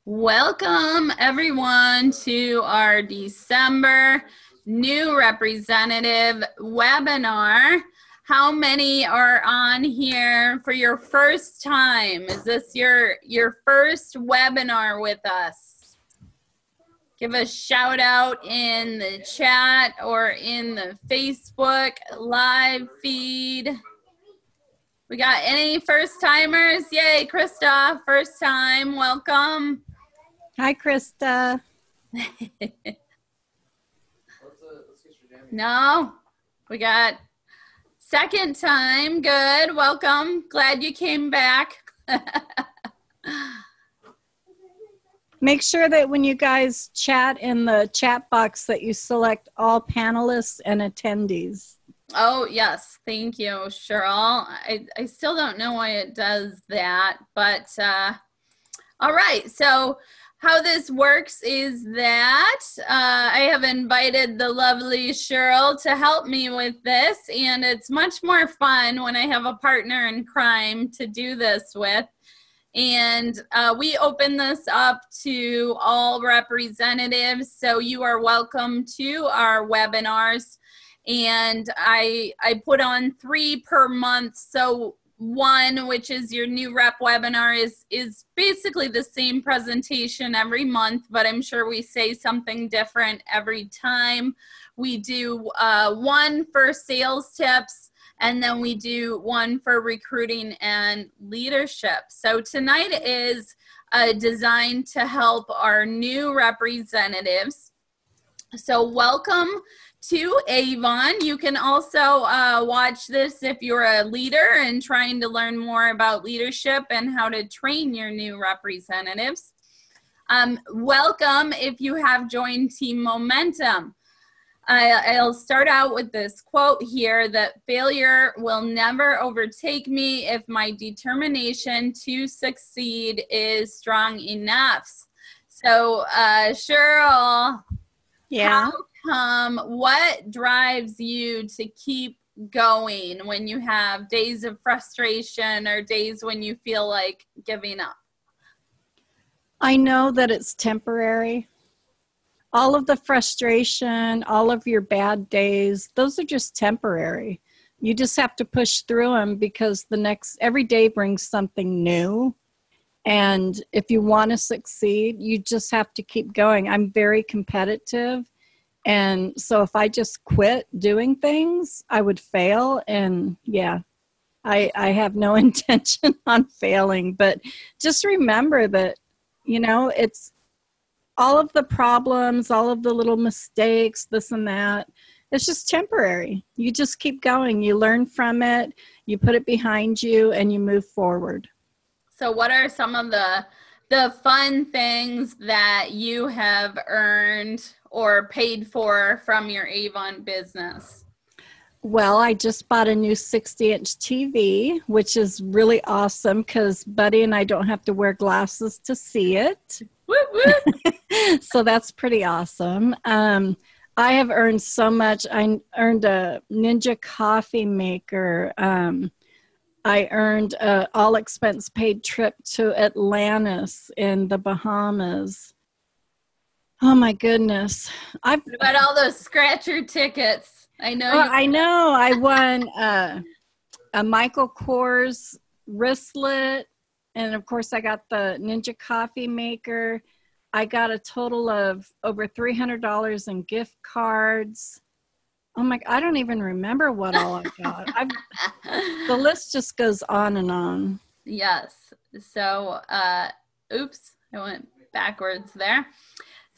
Welcome everyone to our December new representative webinar. How many are on here for your first time? Is this your first webinar with us? Give a shout out in the chat or in the Facebook live feed. We got any first timers? Yay, Krista, first time, welcome. Hi, Krista. No, we got second time. Good. Welcome. Glad you came back. Make sure that when you guys chat in the chat box that you select all panelists and attendees. Oh, yes. Thank you, Cheryl. I still don't know why it does that, but all right. So how this works is that I have invited the lovely Cheryl to help me with this, and it's much more fun when I have a partner in crime to do this with. And we open this up to all representatives, so you are welcome to our webinars. And I put on 3 per month, so one, which is your new rep webinar, is basically the same presentation every month, but I'm sure we say something different every time. We do one for sales tips, and then we do one for recruiting and leadership. So tonight is designed to help our new representatives. So welcome to Avon. You can also watch this if you're a leader and trying to learn more about leadership and how to train your new representatives. Welcome if you have joined Team Momentum. I'll start out with this quote here, that failure will never overtake me if my determination to succeed is strong enough. So Cheryl, yeah. What drives you to keep going when you have days of frustration or days when you feel like giving up? I know that it's temporary. All of the frustration, all of your bad days, those are just temporary. You just have to push through them because every day brings something new. And if you want to succeed, you just have to keep going. I'm very competitive. And so if I just quit doing things, I would fail. And yeah, I have no intention on failing. But just remember that, it's all of the problems, all of the little mistakes, this and that. It's just temporary. You just keep going. You learn from it. You put it behind you and you move forward. So what are some of the fun things that you have earned or paid for from your Avon business? Well, I just bought a new 60-inch TV, which is really awesome because Buddy and I don't have to wear glasses to see it. Whoop, whoop. So that's pretty awesome. I have earned so much. I earned a Ninja coffee maker. I earned an all-expense-paid trip to Atlantis in the Bahamas. Oh, my goodness. What about all those scratcher tickets? I know. I know. I won a Michael Kors wristlet. And, of course, I got the Ninja coffee maker. I got a total of over $300 in gift cards. Oh my, I don't even remember what all I got. The list just goes on and on. Yes. So, oops, I went backwards there.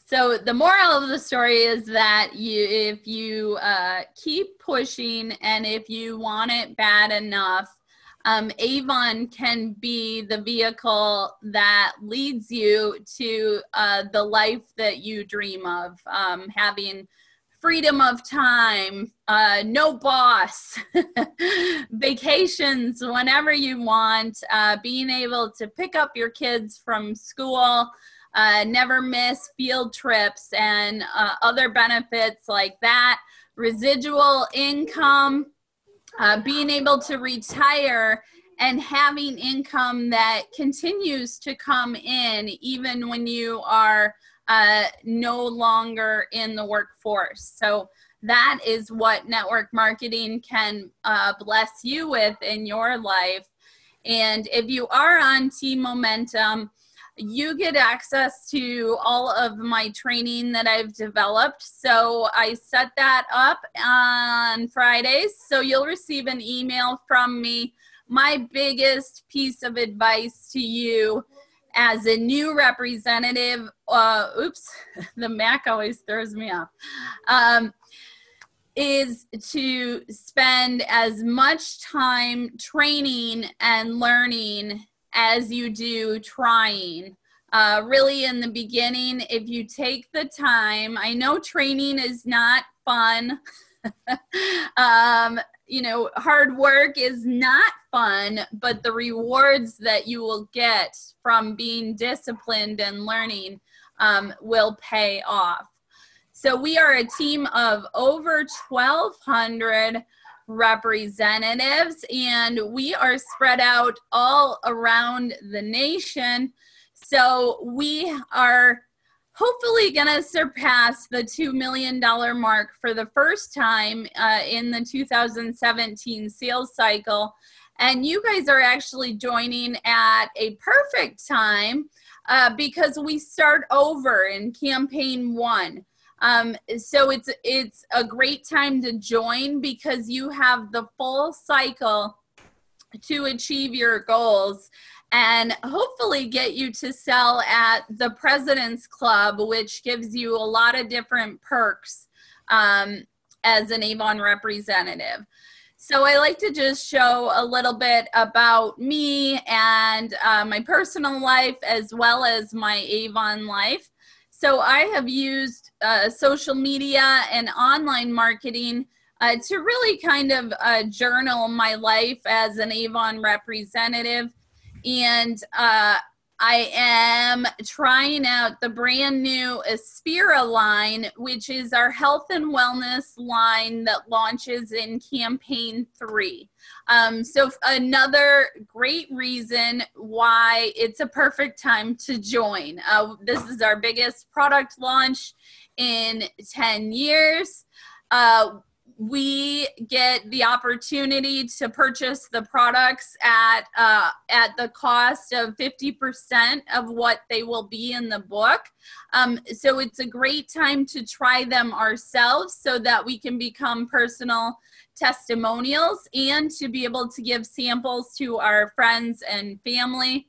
So the moral of the story is that if you keep pushing and if you want it bad enough, Avon can be the vehicle that leads you to the life that you dream of, having freedom of time, no boss, vacations whenever you want, being able to pick up your kids from school, never miss field trips, and other benefits like that, residual income, being able to retire and having income that continues to come in even when you are no longer in the workforce. So that is what network marketing can bless you with in your life. And if you are on Team Momentum, you get access to all of my training that I've developed. So I set that up on Fridays. So you'll receive an email from me. My biggest piece of advice to you as a new representative, the Mac always throws me off, is to spend as much time training and learning as you do trying. Really in the beginning, if you take the time, I know training is not fun. You know, hard work is not fun, but the rewards that you will get from being disciplined and learning will pay off. So we are a team of over 1,200 representatives, and we are spread out all around the nation. So we are hopefully going to surpass the $2 million mark for the first time in the 2017 sales cycle. And you guys are actually joining at a perfect time because we start over in campaign 1. So it's a great time to join because you have the full cycle to achieve your goals and hopefully get you to sell at the President's Club, which gives you a lot of different perks as an Avon representative. So I like to just show a little bit about me and my personal life as well as my Avon life. So I have used social media and online marketing to really kind of journal my life as an Avon representative. And I am trying out the brand new Aspira line, which is our health and wellness line that launches in campaign 3. So another great reason why it's a perfect time to join. This is our biggest product launch in 10 years. We get the opportunity to purchase the products at the cost of 50% of what they will be in the book. So it's a great time to try them ourselves so that we can become personal testimonials and to be able to give samples to our friends and family.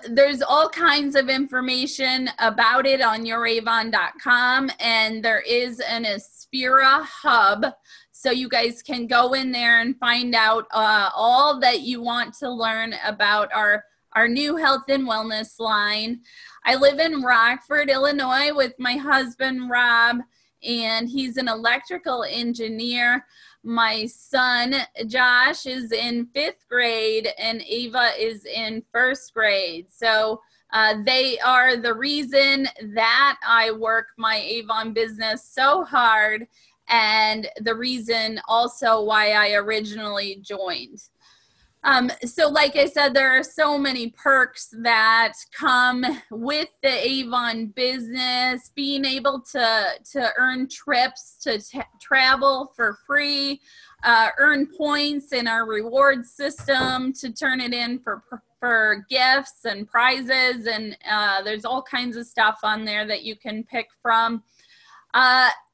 There's all kinds of information about it on youravon.com, and there is an Aspira hub, so you guys can go in there and find out all that you want to learn about our new health and wellness line. I live in Rockford, Illinois with my husband, Rob, and he's an electrical engineer. My son, Josh, is in 5th grade, and Ava is in 1st grade. So they are the reason that I work my Avon business so hard, and the reason also why I originally joined. So like I said, there are so many perks that come with the Avon business, being able to earn trips to travel for free, earn points in our reward system to turn it in for gifts and prizes. And there's all kinds of stuff on there that you can pick from.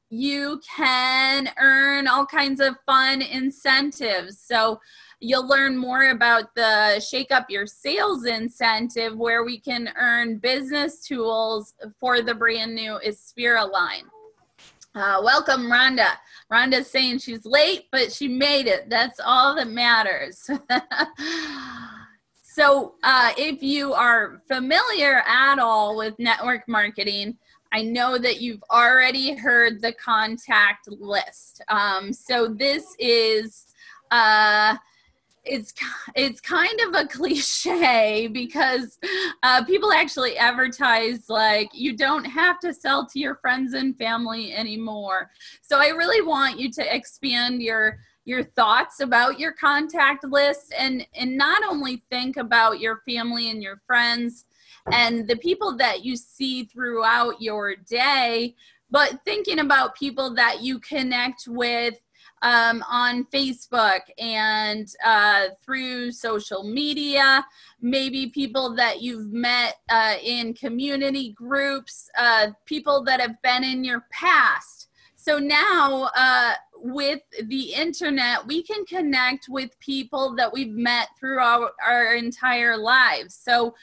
You can earn all kinds of fun incentives. So you'll learn more about the Shake Up Your Sales incentive, where we can earn business tools for the brand new Aspira line. Welcome, Rhonda. Rhonda's saying she's late, but she made it. That's all that matters. So if you are familiar at all with network marketing, I know that you've already heard the contact list. So this is it's kind of a cliche because people actually advertise like you don't have to sell to your friends and family anymore. So I really want you to expand your your thoughts about your contact list, and not only think about your family and your friends and the people that you see throughout your day, but thinking about people that you connect with on Facebook and through social media, maybe people that you've met in community groups, people that have been in your past. So now with the internet, we can connect with people that we've met throughout our entire lives. So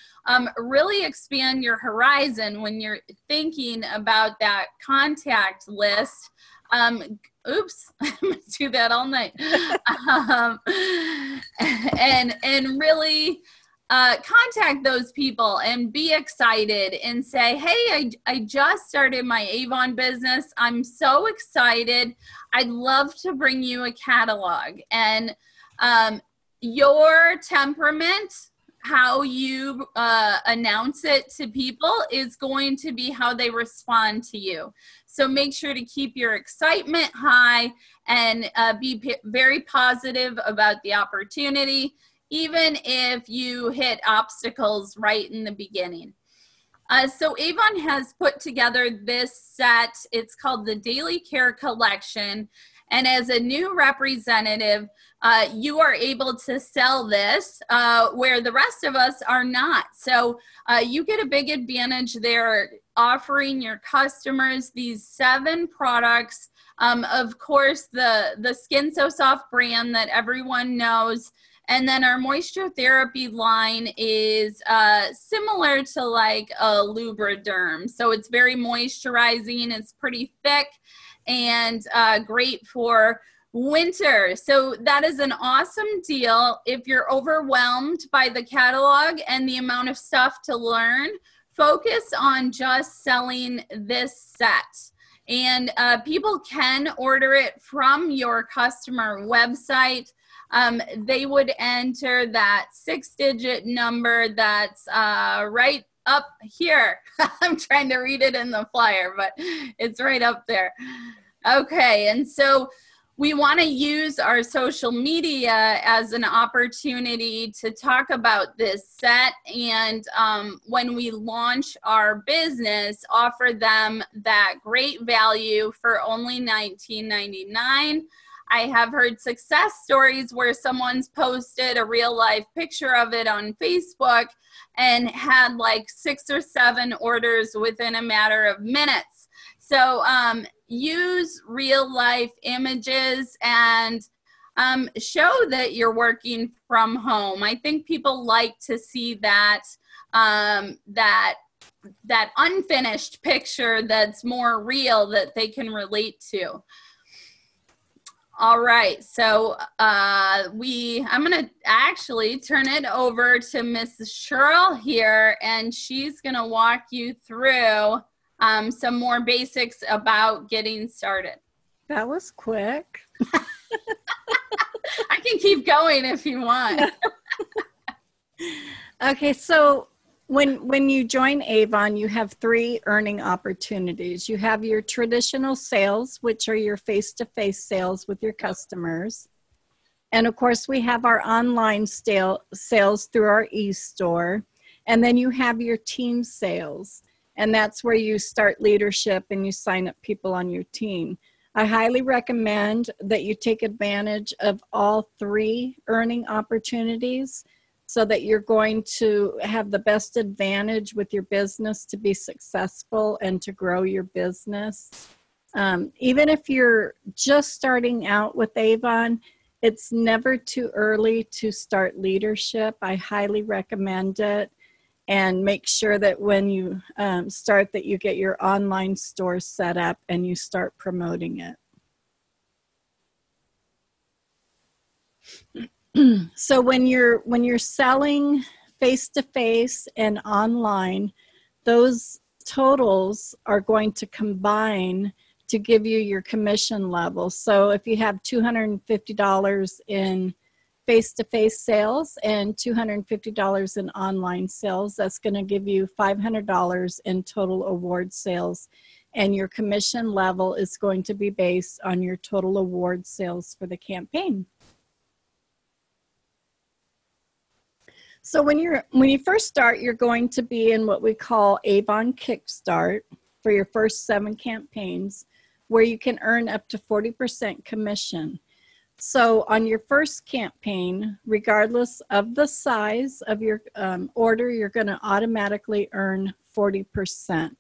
really expand your horizon when you're thinking about that contact list. Oops, I'm gonna do that all night. And really contact those people and be excited and say, hey, I just started my Avon business. I'm so excited. I'd love to bring you a catalog. And your temperament, how you announce it to people, is going to be how they respond to you. So make sure to keep your excitement high and be very positive about the opportunity, even if you hit obstacles right in the beginning. So Avon has put together this set. It's called the Daily Care Collection. And as a new representative, you are able to sell this where the rest of us are not. So you get a big advantage there, offering your customers these 7 products. Of course, the Skin So Soft brand that everyone knows. And then our moisture therapy line is similar to like a Lubriderm. So it's very moisturizing. It's pretty thick and great for winter. So that is an awesome deal. If you're overwhelmed by the catalog and the amount of stuff to learn, focus on just selling this set. And people can order it from your customer website. They would enter that 6-digit number that's right up here. I'm trying to read it in the flyer, but it's right up there. Okay, and so we want to use our social media as an opportunity to talk about this set, and when we launch our business, offer them that great value for only $19.99. I have heard success stories where someone's posted a real life picture of it on Facebook and had like 6 or 7 orders within a matter of minutes. So use real life images and show that you're working from home. I think people like to see that that unfinished picture that's more real, that they can relate to. All right, so I'm going to actually turn it over to Mrs. Cheryl here, and she's going to walk you through some more basics about getting started. That was quick. I can keep going if you want. Okay, so when you join Avon, you have 3 earning opportunities. You have your traditional sales, which are your face-to-face sales with your customers. And of course, we have our online sales through our e-store. And then you have your team sales. And that's where you start leadership and you sign up people on your team. I highly recommend that you take advantage of all 3 earning opportunities, so that you're going to have the best advantage with your business to be successful and to grow your business. Even if you're just starting out with Avon, it's never too early to start leadership. I highly recommend it. And make sure that when you start, that you get your online store set up and you start promoting it. So when you're selling face-to-face and online, those totals are going to combine to give you your commission level. So if you have $250 in face-to-face sales and $250 in online sales, that's going to give you $500 in total award sales. and your commission level is going to be based on your total award sales for the campaign. So when you first start, you're going to be in what we call Avon Kickstart for your first 7 campaigns, where you can earn up to 40% commission. So on your first campaign, regardless of the size of your order, you're going to automatically earn 40%.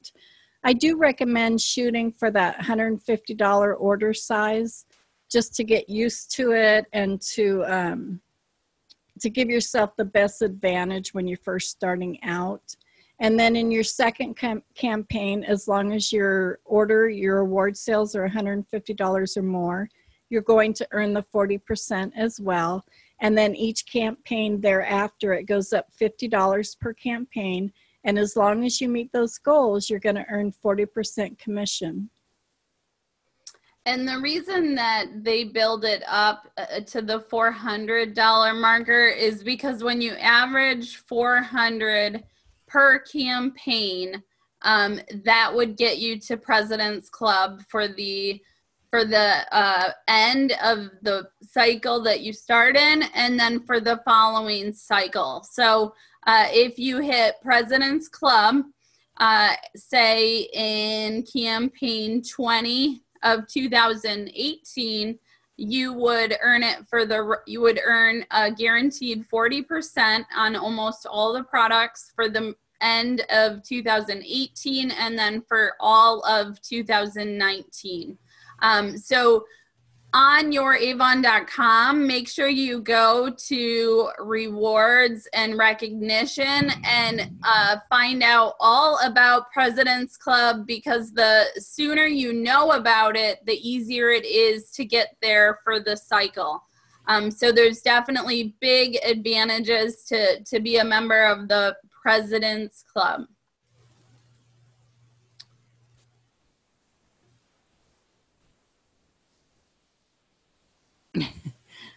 I do recommend shooting for that $150 order size just to get used to it and to give yourself the best advantage when you're first starting out. And then in your second campaign, as long as your award sales are $150 or more, you're going to earn the 40% as well. And then each campaign thereafter, it goes up $50 per campaign. And as long as you meet those goals, you're going to earn 40% commission. And the reason that they build it up to the $400 marker is because when you average $400 per campaign, that would get you to President's Club for the end of the cycle that you start in, and then for the following cycle. So if you hit President's Club, say in campaign 20 of 2018, you would earn a guaranteed 40% on almost all the products for the end of 2018 and then for all of 2019. So on your Avon.com, make sure you go to rewards and recognition and find out all about President's Club, because the sooner you know about it, the easier it is to get there for the cycle. So there's definitely big advantages to be a member of the President's Club.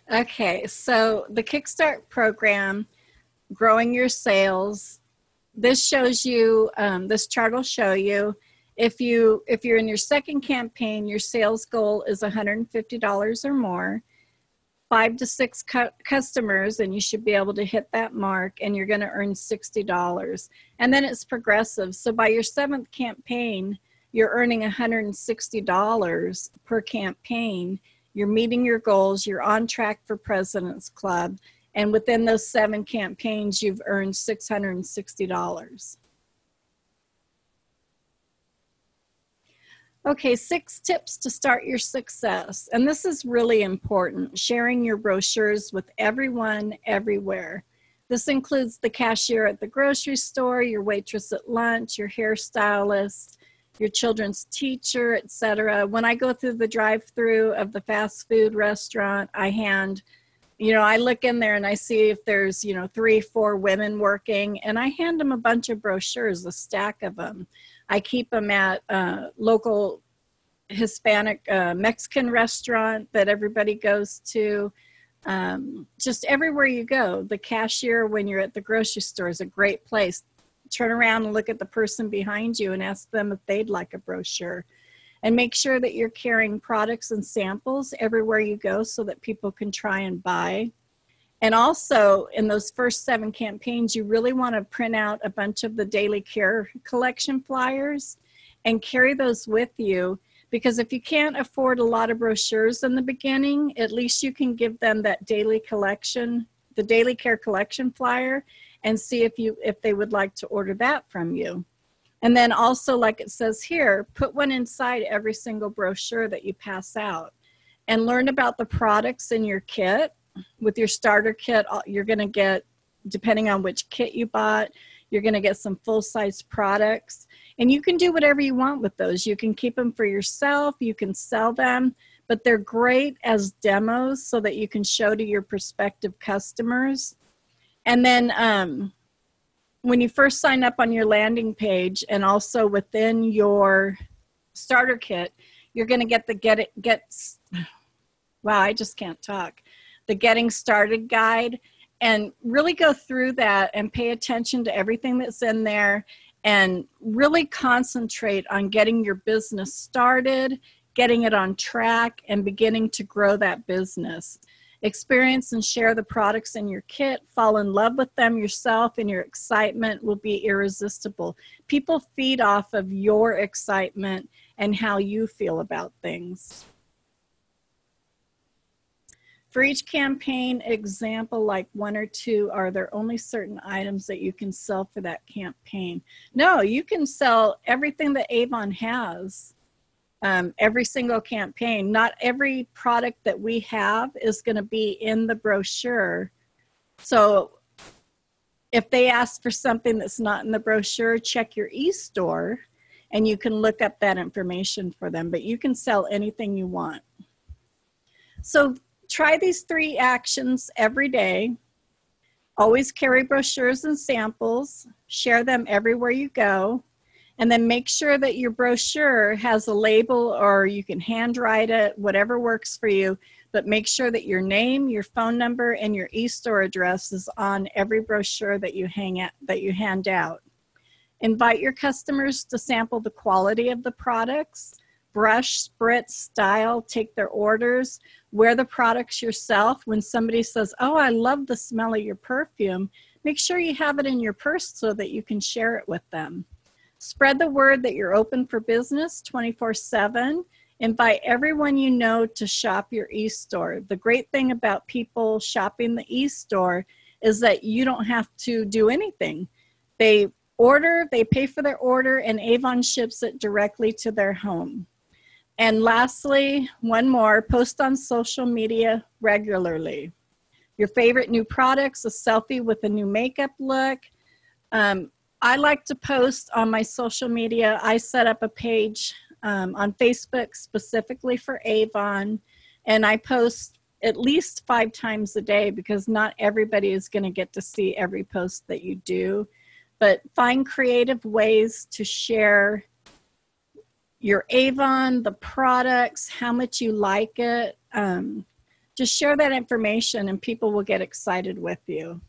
Okay, so the Kickstart program, growing your sales, this shows you, this chart will show you if you're in your second campaign, your sales goal is $150 or more, 5 to 6 customers, and you should be able to hit that mark, and you're going to earn $60. And then it's progressive. So by your 7th campaign, you're earning $160 per campaign. You're meeting your goals, you're on track for President's Club, and within those 7 campaigns, you've earned $660. Okay, 6 tips to start your success. And this is really important, sharing your brochures with everyone, everywhere. This includes the cashier at the grocery store, your waitress at lunch, your hairstylist, your children's teacher, etc. When I go through the drive-through of the fast food restaurant, I look in there and I see if there's, 3, 4 women working, and I hand them a bunch of brochures, a stack of them. I keep them at local Hispanic Mexican restaurant that everybody goes to. Just everywhere you go. The cashier, when you're at the grocery store, is a great place. Turn around and look at the person behind you and ask them if they'd like a brochure. And make sure that you're carrying products and samples everywhere you go so that people can try and buy. And also, in those first 7 campaigns, you really want to print out a bunch of the Daily Care collection flyers and carry those with you, because if you can't afford a lot of brochures in the beginning, at least you can give them that daily collection, the Daily Care collection flyer, and see if they would like to order that from you. And then also, like it says here, put one inside every single brochure that you pass out, and learn about the products in your kit. With your starter kit, you're going to get, depending on which kit you bought, you're going to get some full-size products. And you can do whatever you want with those. You can keep them for yourself, you can sell them, but they're great as demos so that you can show to your prospective customers. And then when you first sign up on your landing page, and also within your starter kit, you're going to get the wow, I just can't talk. The Getting Started guide, and really go through that and pay attention to everything that's in there, and really concentrate on getting your business started, getting it on track, and beginning to grow that business. Experience and share the products in your kit, fall in love with them yourself, and your excitement will be irresistible. People feed off of your excitement and how you feel about things. For each campaign example, like 1 or 2, are there only certain items that you can sell for that campaign? No, you can sell everything that Avon has, every single campaign. Not every product that we have is going to be in the brochure. So if they ask for something that's not in the brochure, check your e-store and you can look up that information for them. But you can sell anything you want. So try these 3 actions every day. Always carry brochures and samples. Share them everywhere you go. And then make sure that your brochure has a label, or you can handwrite it, whatever works for you. But make sure that your name, your phone number, and your e-store address is on every brochure that you hand out. Invite your customers to sample the quality of the products. Brush, spritz, style, take their orders, wear the products yourself. When somebody says, oh, I love the smell of your perfume, make sure you have it in your purse so that you can share it with them. Spread the word that you're open for business 24/7. Invite everyone you know to shop your e-store. The great thing about people shopping the e-store is that you don't have to do anything. They order, they pay for their order, and Avon ships it directly to their home. And lastly, one more, post on social media regularly. Your favorite new products, a selfie with a new makeup look. I like to post on my social media. I set up a page on Facebook specifically for Avon, and I post at least 5 times a day because not everybody is going to get to see every post that you do. But find creative ways to share your Avon, the products, how much you like it. Just share that information and people will get excited with you.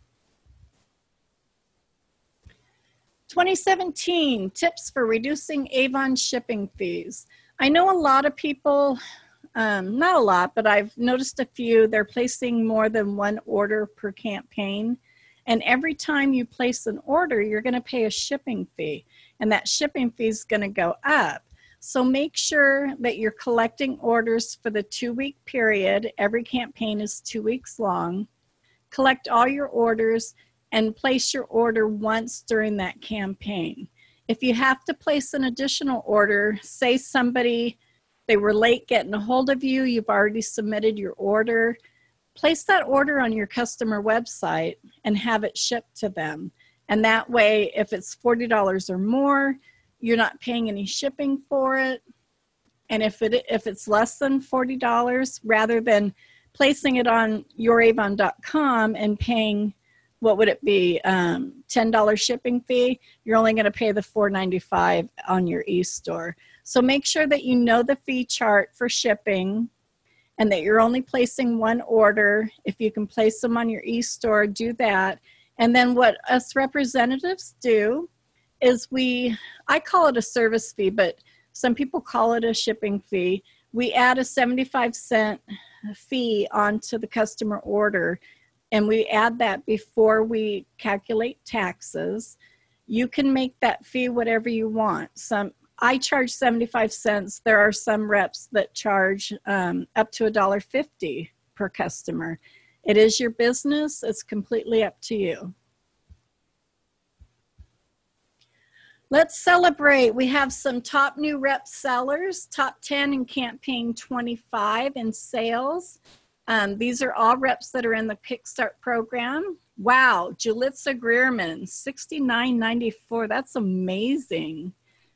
2017, tips for reducing Avon shipping fees. I know a lot of people, not a lot, but I've noticed a few, they're placing more than 1 order per campaign. And every time you place an order, you're going to pay a shipping fee. And that shipping fee is going to go up. So make sure that you're collecting orders for the 2-week period. Every campaign is 2 weeks long. Collect all your orders and place your order once during that campaign. If you have to place an additional order, say somebody, they were late getting a hold of you, you've already submitted your order, place that order on your customer website and have it shipped to them. And that way, if it's $40 or more, you're not paying any shipping for it. And if it's less than $40, rather than placing it on youravon.com and paying, what would it be, $10 shipping fee, you're only going to pay the $4.95 on your e-store. So make sure that you know the fee chart for shipping and that you're only placing 1 order. If you can place them on your e-store, do that. And then what us representatives do is I call it a service fee, but some people call it a shipping fee. We add a 75-cent fee onto the customer order, and we add that before we calculate taxes. You can make that fee whatever you want. I charge 75 cents. There are some reps that charge up to $1.50 per customer. It is your business. It's completely up to you. Let's celebrate. We have some top new rep sellers, top 10 in campaign 25 in sales. These are all reps that are in the Kickstart program. Wow, Julitza Greerman, $69.94. That's amazing.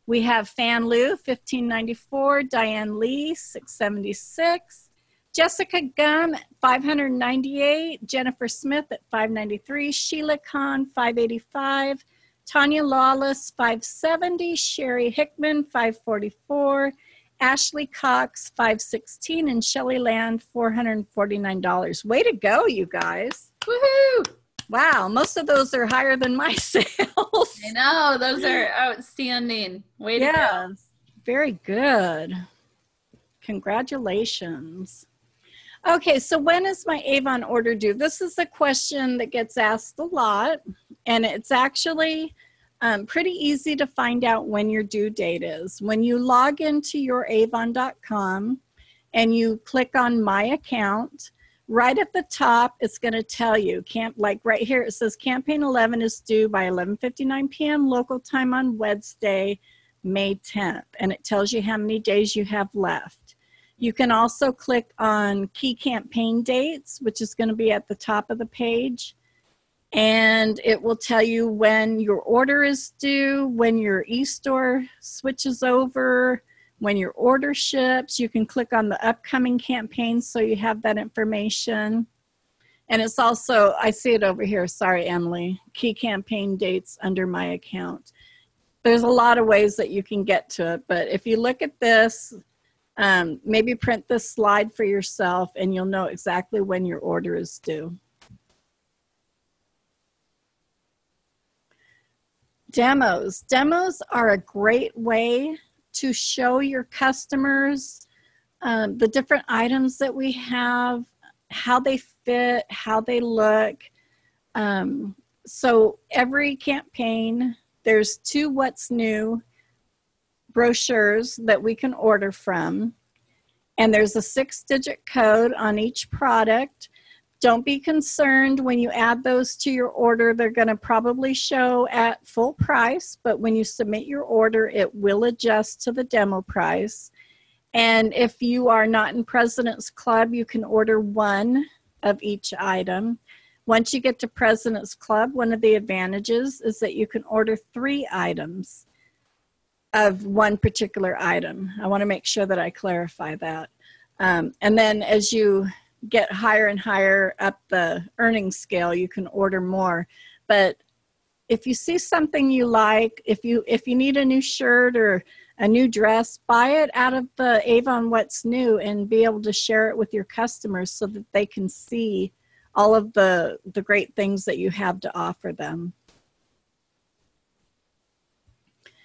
We have Fan Lu, $15.94. Diane Lee, $6.76. Jessica Gum, $598. Jennifer Smith at $593. Sheila Khan, $585. Tanya Lawless, $570. Sherry Hickman, $544. Ashley Cox, $516. And Shelley Land, $449. Way to go, you guys. Woohoo! Wow, most of those are higher than my sales. I know, those are outstanding. Way to go. Yes, very good. Congratulations. Okay, so when is my Avon order due? This is a question that gets asked a lot, and it's actually pretty easy to find out when your due date is. When you log into your Avon.com and you click on My Account, right at the top, it's going to tell you, like right here, it says Campaign 11 is due by 11:59 p.m. local time on Wednesday, May 10th, and it tells you how many days you have left. You can also click on Key Campaign Dates, which is going to be at the top of the page, and it will tell you when your order is due, when your e-store switches over, when your order ships. You can click on the upcoming campaigns so you have that information. And it's also, I see it over here, sorry, Emily, Key Campaign Dates under My Account. There's a lot of ways that you can get to it, but if you look at this, maybe print this slide for yourself and you'll know exactly when your order is due. Demos. Demos are a great way to show your customers the different items that we have, how they fit, how they look. So every campaign, there's 2 What's New brochures that we can order from, and there's a 6-digit code on each product. Don't be concerned when you add those to your order. They're going to probably show at full price, but when you submit your order, it will adjust to the demo price. And if you are not in President's Club, you can order 1 of each item. Once you get to President's Club, one of the advantages is that you can order 3 items of one particular item. I want to make sure that I clarify that. And then as you get higher and higher up the earnings scale, you can order more. But if you see something you like, if you need a new shirt or a new dress, buy it out of the Avon What's New and be able to share it with your customers so that they can see all of the great things that you have to offer them.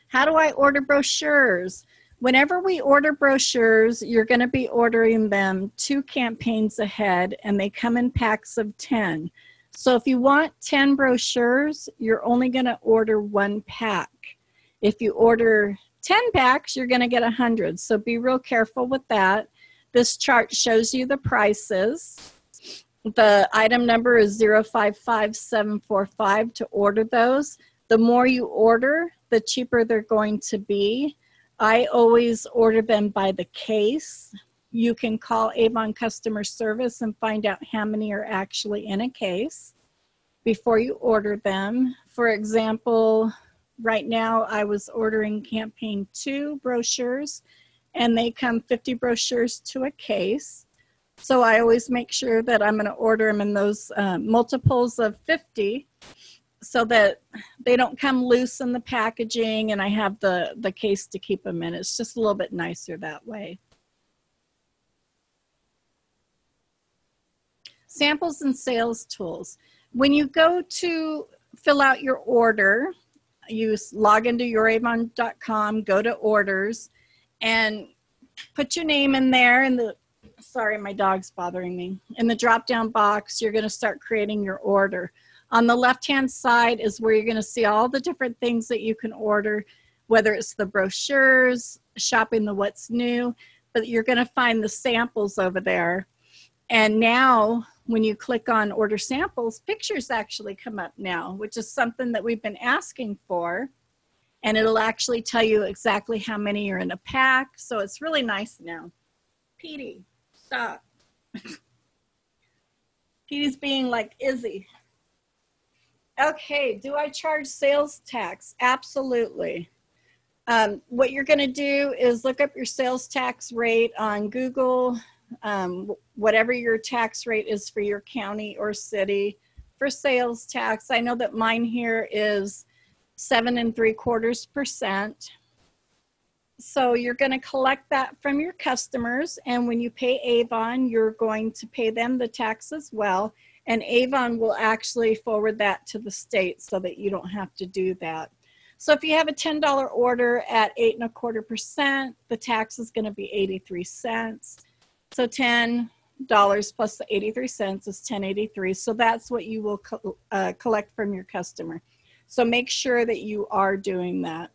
How do I order brochures? Whenever we order brochures, you're going to be ordering them 2 campaigns ahead, and they come in packs of 10. So if you want 10 brochures, you're only going to order 1 pack. If you order 10 packs, you're going to get 100. So be real careful with that. This chart shows you the prices. The item number is 055745 to order those. The more you order, the cheaper they're going to be. I always order them by the case. You can call Avon customer service and find out how many are actually in a case before you order them. For example, right now I was ordering campaign 2 brochures, and they come 50 brochures to a case. So I always make sure that I'm going to order them in those multiples of 50 so that they don't come loose in the packaging and I have the case to keep them in. It's just a little bit nicer that way. Samples and sales tools. When you go to fill out your order, you log into youravon.com, go to orders, and put your name in there in the, sorry, my dog's bothering me. In the drop-down box, you're going to start creating your order. On the left-hand side is where you're going to see all the different things that you can order, whether it's the brochures, shopping the What's New, but you're going to find the samples over there. And now, when you click on Order Samples, pictures actually come up now, which is something that we've been asking for. And it'll actually tell you exactly how many are in a pack. So it's really nice now. Petey, stop. Petey's being like Izzy. Okay, do I charge sales tax? Absolutely. What you're going to do is look up your sales tax rate on Google, whatever your tax rate is for your county or city for sales tax. I know that mine here is 7 3/4%. So you're going to collect that from your customers, and when you pay Avon, you're going to pay them the tax as well. and Avon will actually forward that to the state so that you don't have to do that. So if you have a $10 order at 8.25%, the tax is going to be 83 cents. So $10 plus the 83 cents is $10.83. So that's what you will collect from your customer. So make sure that you are doing that.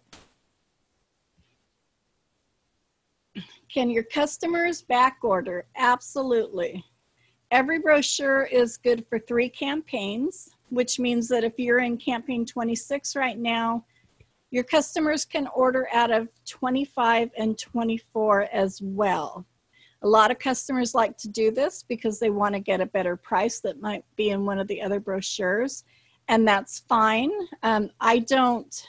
Can your customers back order? Absolutely. Every brochure is good for 3 campaigns, which means that if you're in campaign 26 right now, your customers can order out of 25 and 24 as well. A lot of customers like to do this because they want to get a better price that might be in one of the other brochures, and that's fine. I don't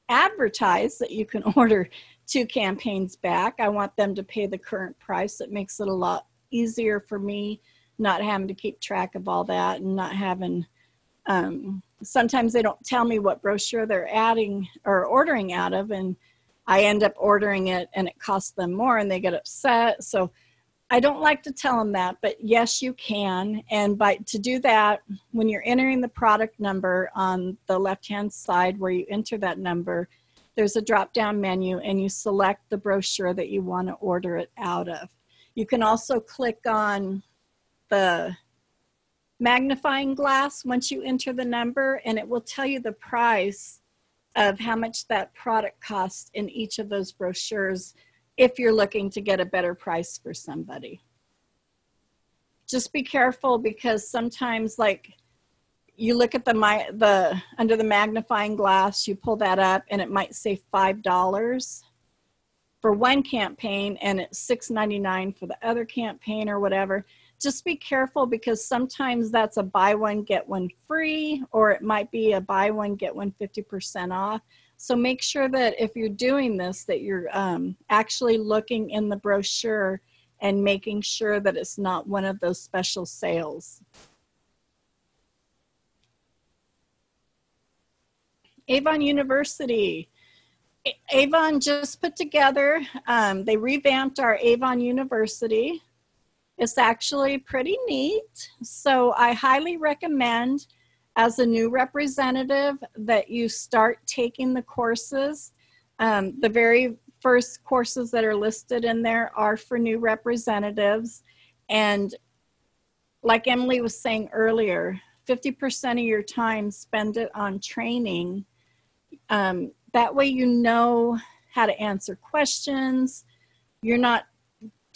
advertise that you can order 2 campaigns back. I want them to pay the current price. It makes it a lot easier for me not having to keep track of all that and not having, sometimes they don't tell me what brochure they're adding or ordering out of, and I end up ordering it and it costs them more and they get upset. So I don't like to tell them that, but yes, you can. And to do that, when you're entering the product number on the left-hand side where you enter that number, there's a drop-down menu and you select the brochure that you want to order it out of. You can also click on the magnifying glass once you enter the number, and it will tell you the price of how much that product costs in each of those brochures if you're looking to get a better price for somebody. Just be careful because sometimes, like, you look at the under the magnifying glass, you pull that up and it might say $5 for one campaign and it's $6.99 for the other campaign or whatever. Just be careful because sometimes that's a buy one, get one free, or it might be a buy one, get one 50% off. So make sure that if you're doing this, that you're actually looking in the brochure and making sure that it's not one of those special sales. Avon University. Avon just put together, they revamped our Avon University. It's actually pretty neat. So I highly recommend, as a new representative, that you start taking the courses. The very first courses that are listed in there are for new representatives. And like Emily was saying earlier, 50% of your time, spend it on training. That way you know how to answer questions. You're not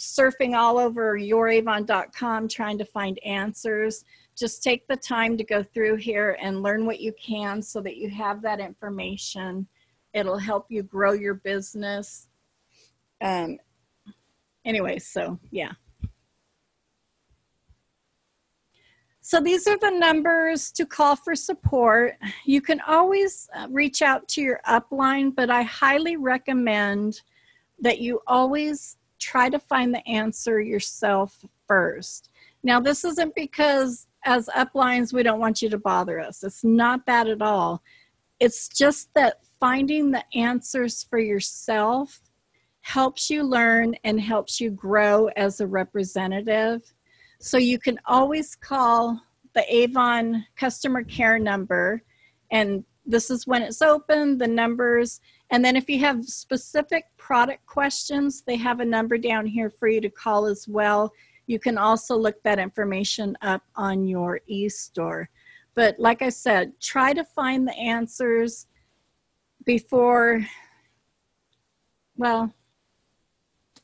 surfing all over youravon.com trying to find answers. Just take the time to go through here and learn what you can so that you have that information. It'll help you grow your business. Anyway, so yeah. So these are the numbers to call for support. You can always reach out to your upline, but I highly recommend that you always try to find the answer yourself first. Now, this isn't because as uplines, we don't want you to bother us. It's not that at all. It's just that finding the answers for yourself helps you learn and helps you grow as a representative. So you can always call the Avon customer care number, and this is when it's open, the numbers. And then if you have specific product questions, they have a number down here for you to call as well. You can also look that information up on your e-store. But like I said, try to find the answers before, well,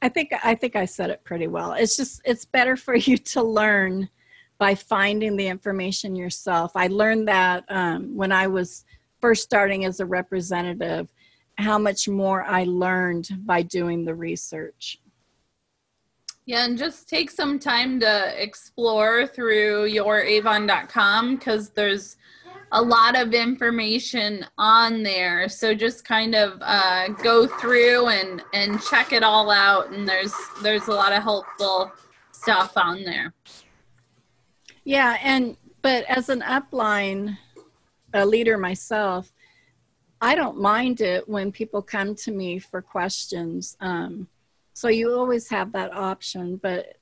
I think I said it pretty well. It's better for you to learn by finding the information yourself. I learned that when I was first starting as a representative, how much more I learned by doing the research. Yeah, and just take some time to explore through youravon.com because there's a lot of information on there. So just kind of go through and check it all out, and there's a lot of helpful stuff on there. Yeah, but as an upline leader myself, I don't mind it when people come to me for questions. So you always have that option, but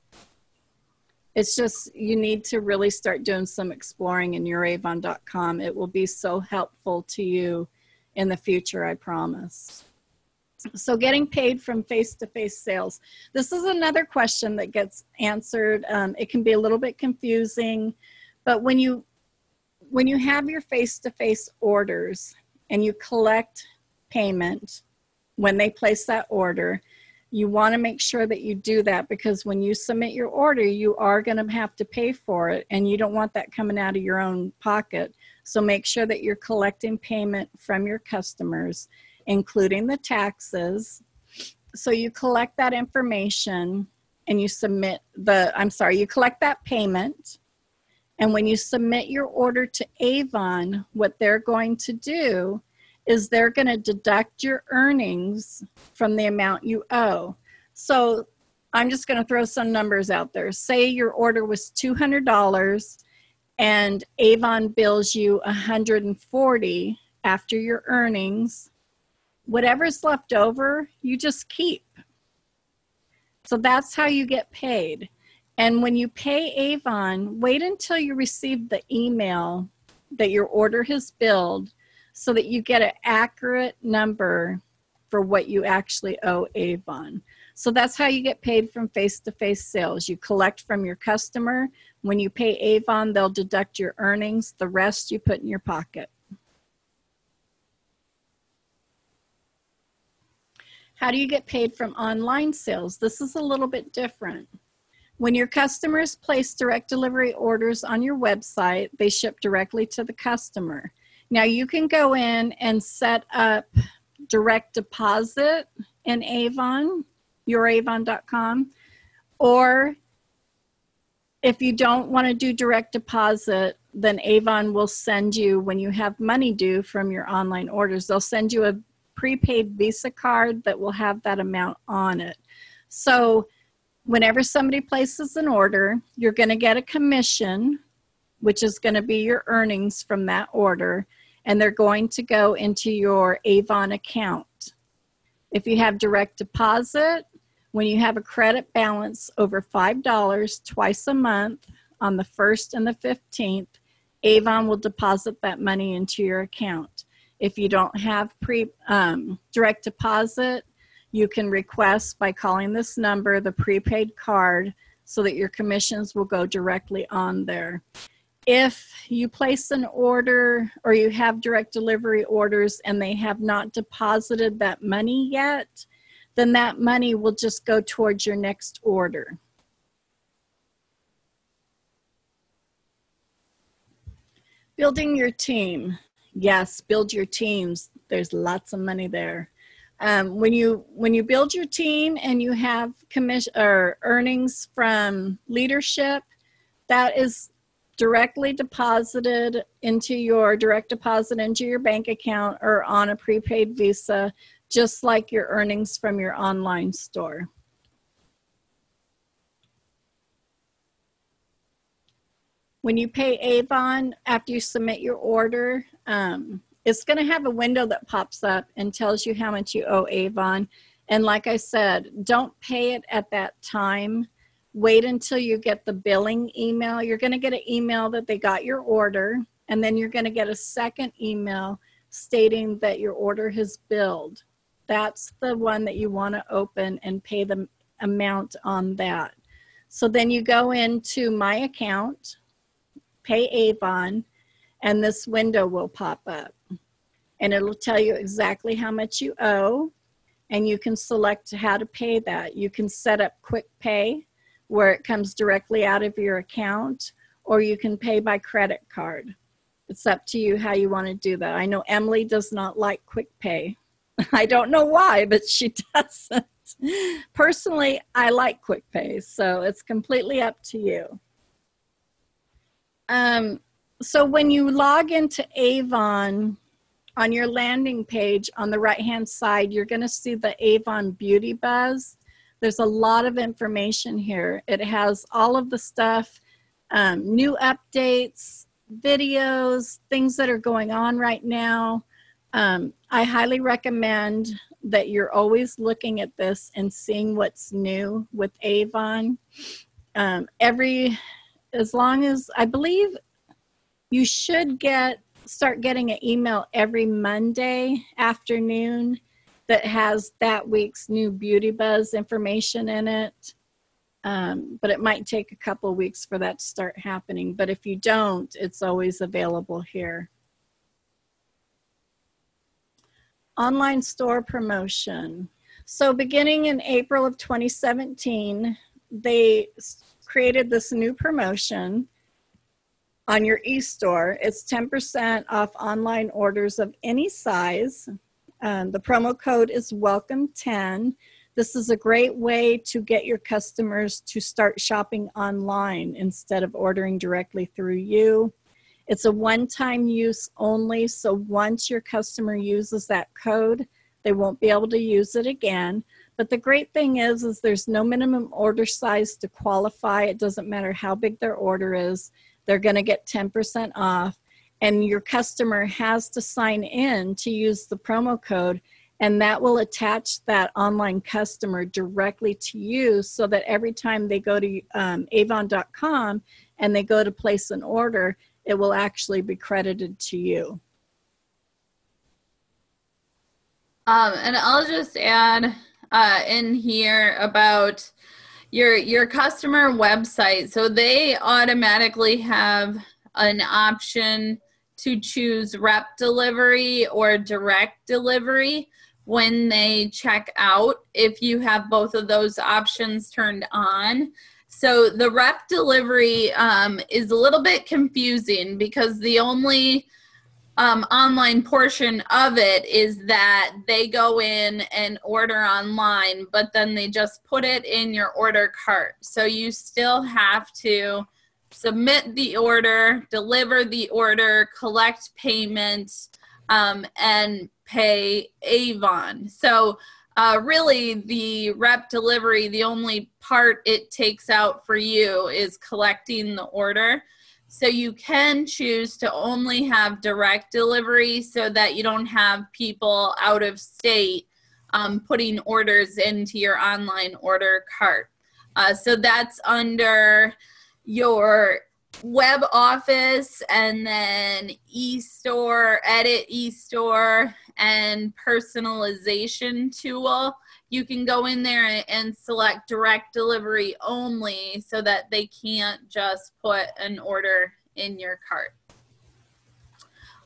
It's just, you need to really start doing some exploring in youravon.com. It will be so helpful to you in the future, I promise. So getting paid from face-to-face sales. This is another question that gets answered. It can be a little bit confusing, but when you have your face-to-face orders and you collect payment when they place that order, you want to make sure that you do that, because when you submit your order, you are going to have to pay for it, and you don't want that coming out of your own pocket. So make sure that you're collecting payment from your customers, including the taxes. So you collect that information and you submit you collect that payment. And when you submit your order to Avon, what they're going to do is they're going to deduct your earnings from the amount you owe. So I'm just going to throw some numbers out there. Say your order was $200 and Avon bills you $140 after your earnings. Whatever's left over, you just keep. So that's how you get paid. And when you pay Avon, wait until you receive the email that your order has billed, so that you get an accurate number for what you actually owe Avon. So that's how you get paid from face-to-face sales. You collect from your customer. When you pay Avon, they'll deduct your earnings. The rest you put in your pocket. How do you get paid from online sales? This is a little bit different. When your customers place direct delivery orders on your website, they ship directly to the customer. Now you can go in and set up direct deposit in Avon, youravon.com, or if you don't want to do direct deposit, then Avon will send you, when you have money due from your online orders, they'll send you a prepaid Visa card that will have that amount on it. So whenever somebody places an order, you're going to get a commission, which is going to be your earnings from that order, and they're going to go into your Avon account. If you have direct deposit, when you have a credit balance over $5 twice a month on the 1st and the 15th, Avon will deposit that money into your account. If you don't have direct deposit, you can request by calling this number the prepaid card so that your commissions will go directly on there. If you place an order or you have direct delivery orders and they have not deposited that money yet, then that money will just go towards your next order. Building your team. Yes, build your teams. There's lots of money there. When you build your team and you have commission or earnings from leadership, that is directly deposited into your direct deposit into your bank account or on a prepaid Visa, just like your earnings from your online store. When you pay Avon after you submit your order, it's going to have a window that pops up and tells you how much you owe Avon. And like I said, don't pay it at that time. Wait until you get the billing email. You're going to get an email that they got your order, and then you're going to get a second email stating that your order has billed. That's the one that you want to open and pay the amount on that. So then you go into My Account, pay Avon, and this window will pop up. And it'll tell you exactly how much you owe, and you can select how to pay that. You can set up quick pay, where it comes directly out of your account, or you can pay by credit card. It's up to you how you want to do that. I know Emily does not like quick pay. I don't know why, but she doesn't. Personally, I like quick pay, so it's completely up to you. So when you log into Avon, on your landing page on the right-hand side, you're going to see the Avon Beauty Buzz. There's a lot of information here. It has all of the stuff, new updates, videos, things that are going on right now. I highly recommend that you're always looking at this and seeing what's new with Avon. As long as, I believe you should start getting an email every Monday afternoon that has that week's new Beauty Buzz information in it. But it might take a couple of weeks for that to start happening. But if you don't, it's always available here. Online store promotion. So beginning in April of 2017, they created this new promotion on your e-store. It's 10% off online orders of any size. The promo code is WELCOME10. This is a great way to get your customers to start shopping online instead of ordering directly through you. It's a one-time use only, so once your customer uses that code, they won't be able to use it again. But the great thing is there's no minimum order size to qualify. It doesn't matter how big their order is. They're going to get 10% off. And your customer has to sign in to use the promo code, and that will attach that online customer directly to you so that every time they go to avon.com and they go to place an order, it will actually be credited to you. And I'll just add in here about your customer website. So they automatically have an option to choose rep delivery or direct delivery when they check out, if you have both of those options turned on. So the rep delivery is a little bit confusing because the only online portion of it is that they go in and order online, but then they just put it in your order cart. So you still have to submit the order, deliver the order, collect payment, and pay Avon. So really the rep delivery, the only part it takes out for you is collecting the order. So you can choose to only have direct delivery so that you don't have people out of state putting orders into your online order cart. So that's under your web office, and then e-store, edit e-store, and personalization tool. You can go in there and select direct delivery only so that they can't just put an order in your cart.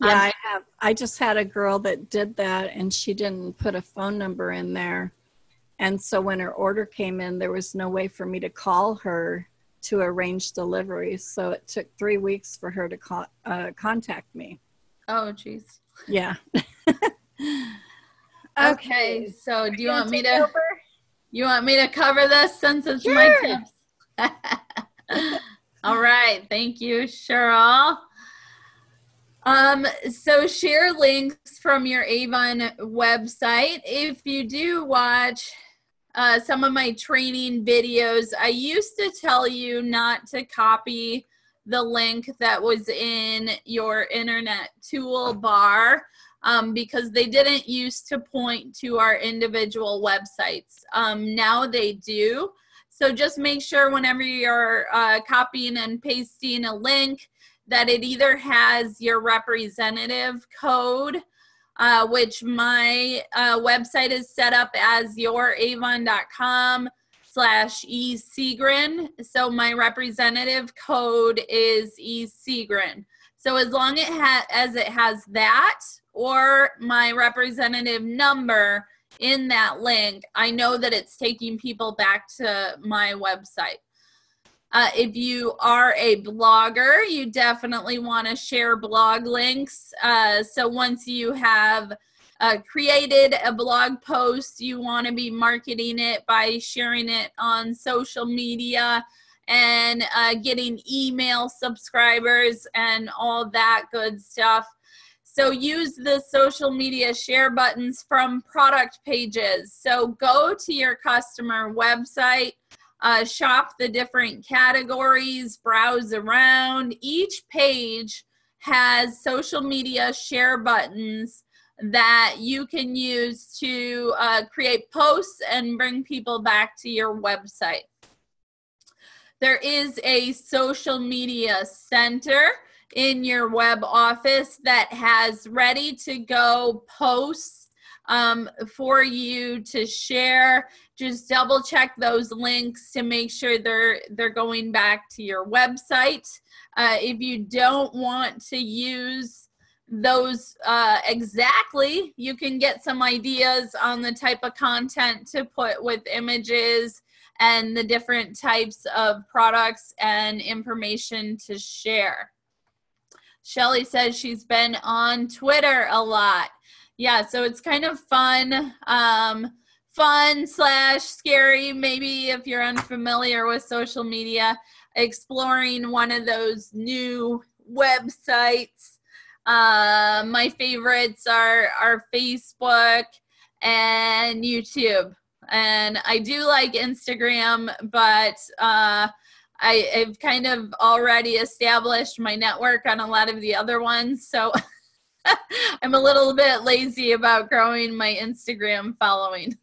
Yeah, I just had a girl that did that, and she didn't put a phone number in there. And so when her order came in, there was no way for me to call her to arrange delivery. So it took 3 weeks for her to contact me. Oh, geez. Yeah. Okay, so do you want me to cover this since it's my tips? All right, thank you, Cheryl. So share links from your Avon website. If you do watch some of my training videos, I used to tell you not to copy the link that was in your internet toolbar because they didn't used to point to our individual websites. Now they do. So just make sure whenever you're copying and pasting a link that it either has your representative code, which my website is set up as youravon.com/eSegrin. So my representative code is eSegrin. So as long as it has that or my representative number in that link, I know that it's taking people back to my website. If you are a blogger, you definitely want to share blog links. So once you have created a blog post, you want to be marketing it by sharing it on social media and getting email subscribers and all that good stuff. So use the social media share buttons from product pages. So go to your customer website, shop the different categories, browse around. Each page has social media share buttons that you can use to create posts and bring people back to your website. There is a social media center in your web office that has ready to go posts for you to share. Just double check those links to make sure they're going back to your website. If you don't want to use those exactly, you can get some ideas on the type of content to put with images and the different types of products and information to share. Shelly says she's been on Twitter a lot. Yeah, so it's kind of fun, fun/scary, maybe if you're unfamiliar with social media, exploring one of those new websites. My favorites are Facebook and YouTube. And I do like Instagram, but I've kind of already established my network on a lot of the other ones. So I'm a little bit lazy about growing my Instagram following.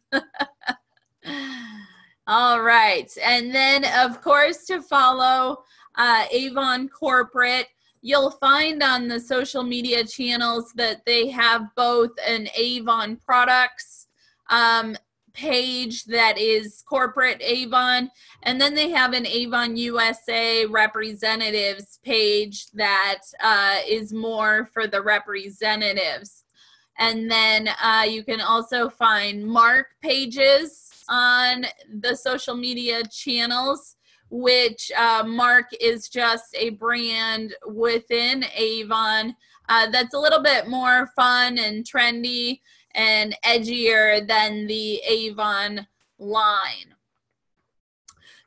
All right. And then, of course, to follow Avon Corporate, you'll find on the social media channels that they have both an Avon products page that is corporate Avon, and then they have an Avon USA representatives page that is more for the representatives. And then you can also find Mark pages on the social media channels, which Mark is just a brand within Avon that's a little bit more fun and trendy and edgier than the Avon line.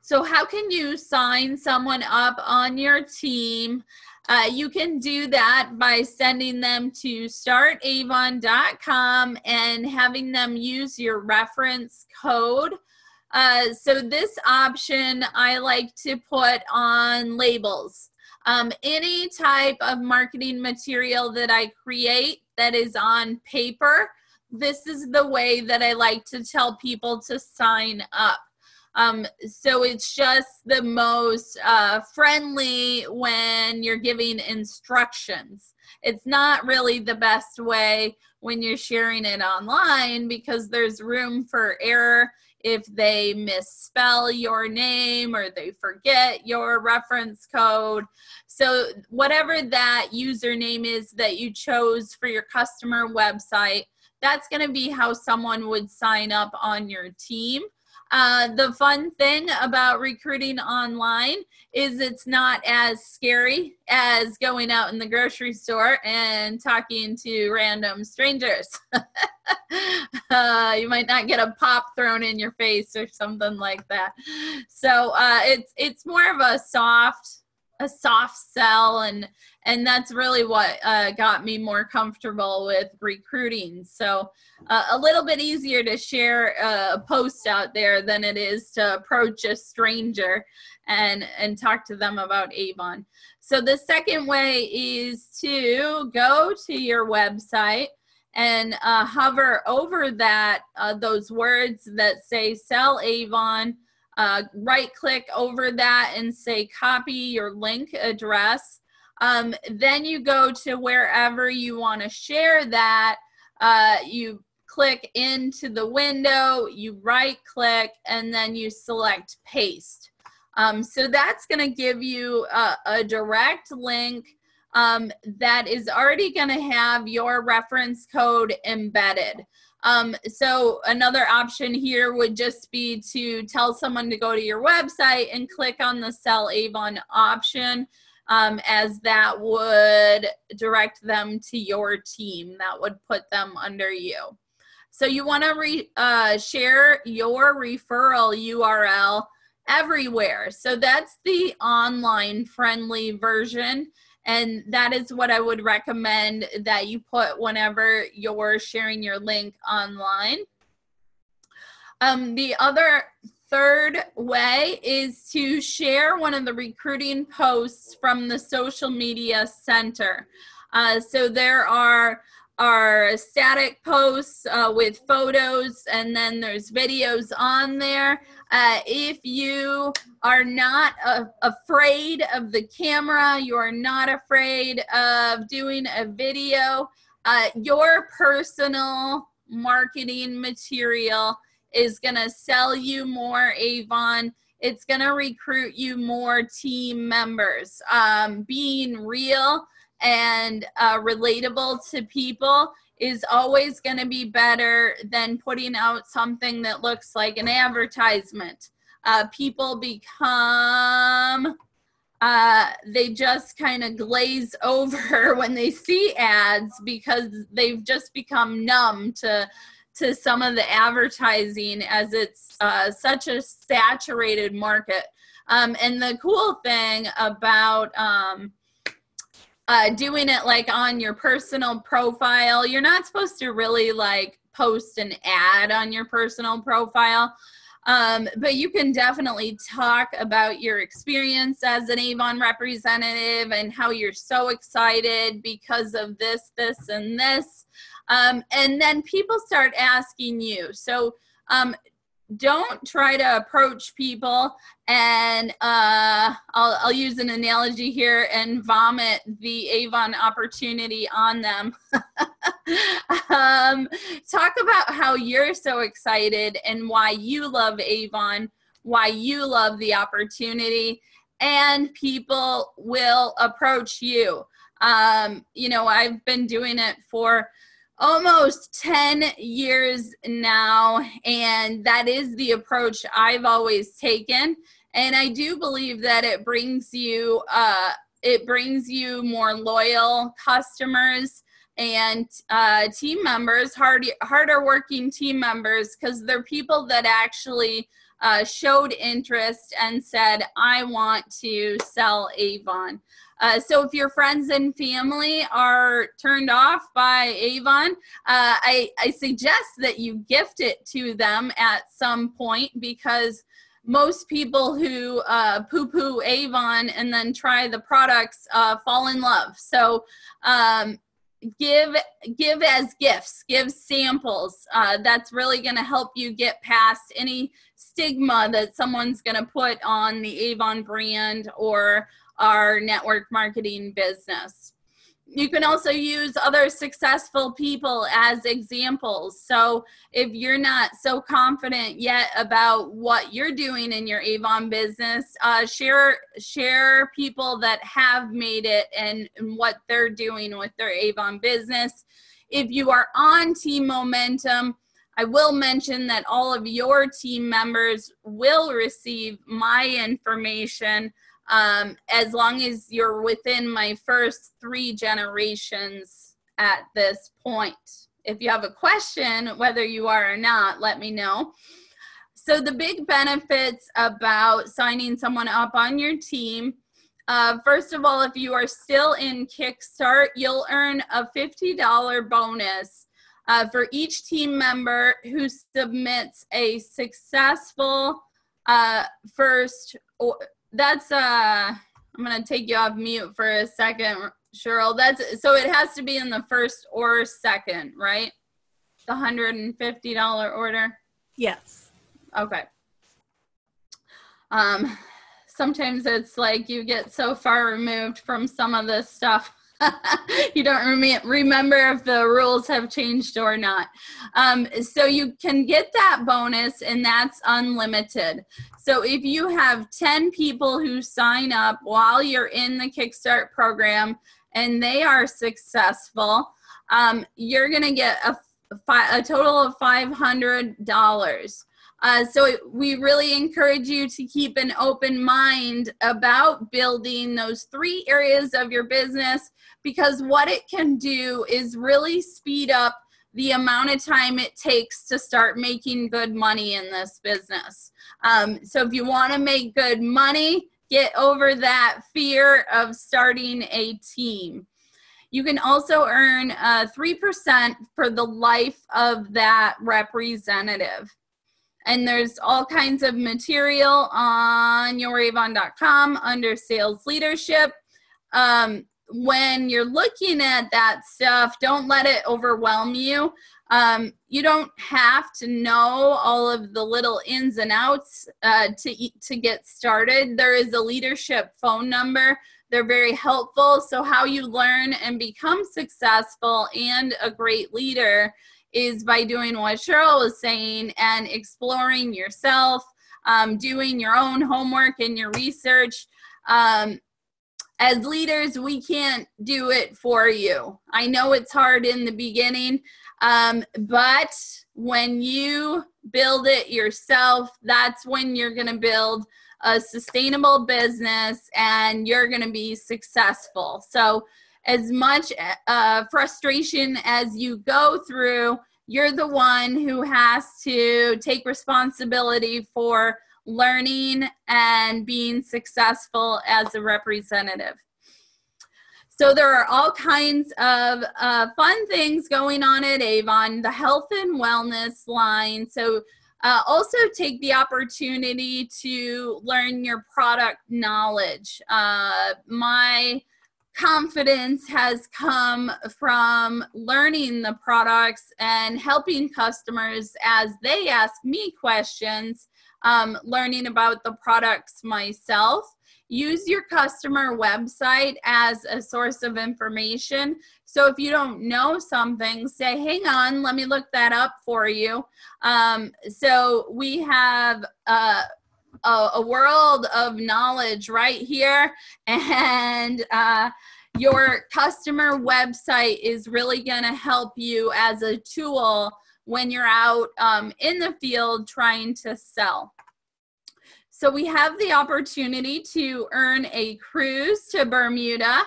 So how can you sign someone up on your team? You can do that by sending them to startavon.com and having them use your reference code. So this option I like to put on labels. Any type of marketing material that I create that is on paper, this is the way that I like to tell people to sign up. So it's just the most friendly when you're giving instructions. It's not really the best way when you're sharing it online because there's room for error if they misspell your name or they forget your reference code. So whatever that username is that you chose for your customer website, that's going to be how someone would sign up on your team. The fun thing about recruiting online is it's not as scary as going out in the grocery store and talking to random strangers. You might not get a pop thrown in your face or something like that. So it's more of a soft sell, and that's really what got me more comfortable with recruiting. So a little bit easier to share a post out there than it is to approach a stranger and talk to them about Avon. So the second way is to go to your website and hover over that those words that say sell Avon. Right click over that and say copy your link address. Then you go to wherever you want to share that. You click into the window, you right click, and then you select paste. So that's going to give you a direct link that is already going to have your reference code embedded. So another option here would just be to tell someone to go to your website and click on the Sell Avon option, as that would direct them to your team. That would put them under you. So you want to share your referral URL everywhere. So that's the online friendly version. And that is what I would recommend that you put whenever you're sharing your link online. The other third way is to share one of the recruiting posts from the social media center. So there are are static posts with photos, and then there's videos on there. If you are not afraid of the camera, you are not afraid of doing a video, your personal marketing material is going to sell you more Avon. It's going to recruit you more team members. Being real and relatable to people is always going to be better than putting out something that looks like an advertisement. People become, they just kind of glaze over when they see ads because they've just become numb to some of the advertising, as it's such a saturated market. And the cool thing about doing it like on your personal profile, you're not supposed to really like post an ad on your personal profile, but you can definitely talk about your experience as an Avon representative and how you're so excited because of this, this, and this. And then people start asking you. So don't try to approach people and I'll use an analogy here and vomit the Avon opportunity on them. Talk about how you're so excited and why you love Avon, why you love the opportunity, and people will approach you. You know, I've been doing it for almost 10 years now, and that is the approach I've always taken. And I do believe that it brings you more loyal customers and team members, harder working team members, because they're people that actually showed interest and said, I want to sell Avon. So if your friends and family are turned off by Avon, I suggest that you gift it to them at some point, because most people who poo-poo Avon and then try the products fall in love. So give as gifts, give samples. That's really going to help you get past any stigma that someone's going to put on the Avon brand or our network marketing business. You can also use other successful people as examples. So if you're not so confident yet about what you're doing in your Avon business, share people that have made it and what they're doing with their Avon business. If you are on Team Momentum, I will mention that all of your team members will receive my information as long as you're within my first 3 generations at this point. If you have a question, whether you are or not, let me know. So the big benefits about signing someone up on your team, first of all, if you are still in Kickstart, you'll earn a $50 bonus for each team member who submits a successful first. That's I'm gonna take you off mute for a second, Cheryl. So it has to be in the first or second, right? The $150 order. Yes. Okay. Sometimes it's like you get so far removed from some of this stuff. You don't remember if the rules have changed or not. So you can get that bonus, and that's unlimited. So if you have 10 people who sign up while you're in the Kickstart program and they are successful, you're going to get a total of $500. So we really encourage you to keep an open mind about building those 3 areas of your business, because what it can do is really speed up the amount of time it takes to start making good money in this business. So if you want to make good money, get over that fear of starting a team. You can also earn 3% for the life of that representative. And there's all kinds of material on youravon.com under sales leadership. when you're looking at that stuff, don't let it overwhelm you. You don't have to know all of the little ins and outs to get started. There is a leadership phone number. They're very helpful. So how you learn and become successful and a great leader is by doing what Cheryl was saying and exploring yourself, doing your own homework and your research. As leaders, we can't do it for you. I know it's hard in the beginning, but when you build it yourself, that's when you're going to build a sustainable business and you're going to be successful. So as much frustration as you go through, you're the one who has to take responsibility for learning and being successful as a representative. So there are all kinds of fun things going on at Avon, the health and wellness line. So also take the opportunity to learn your product knowledge. My confidence has come from learning the products and helping customers as they ask me questions, learning about the products myself. Use your customer website as a source of information. So if you don't know something, say, hang on, let me look that up for you. So we have a world of knowledge right here, and your customer website is really going to help you as a tool when you're out in the field trying to sell. So we have the opportunity to earn a cruise to Bermuda,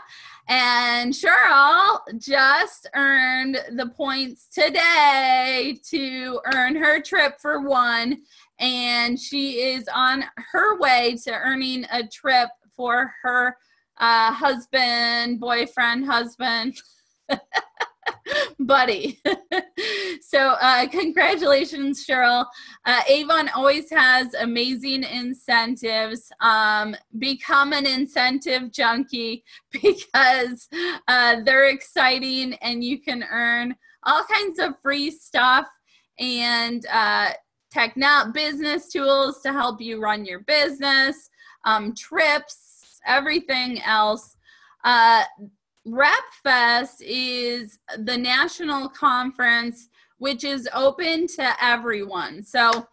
and Cheryl just earned the points today to earn her trip for one, and she is on her way to earning a trip for her boyfriend, buddy. So congratulations, Cheryl. Avon always has amazing incentives. Become an incentive junkie because they're exciting and you can earn all kinds of free stuff and business tools to help you run your business, trips, everything else. RepFest is the national conference, which is open to everyone. So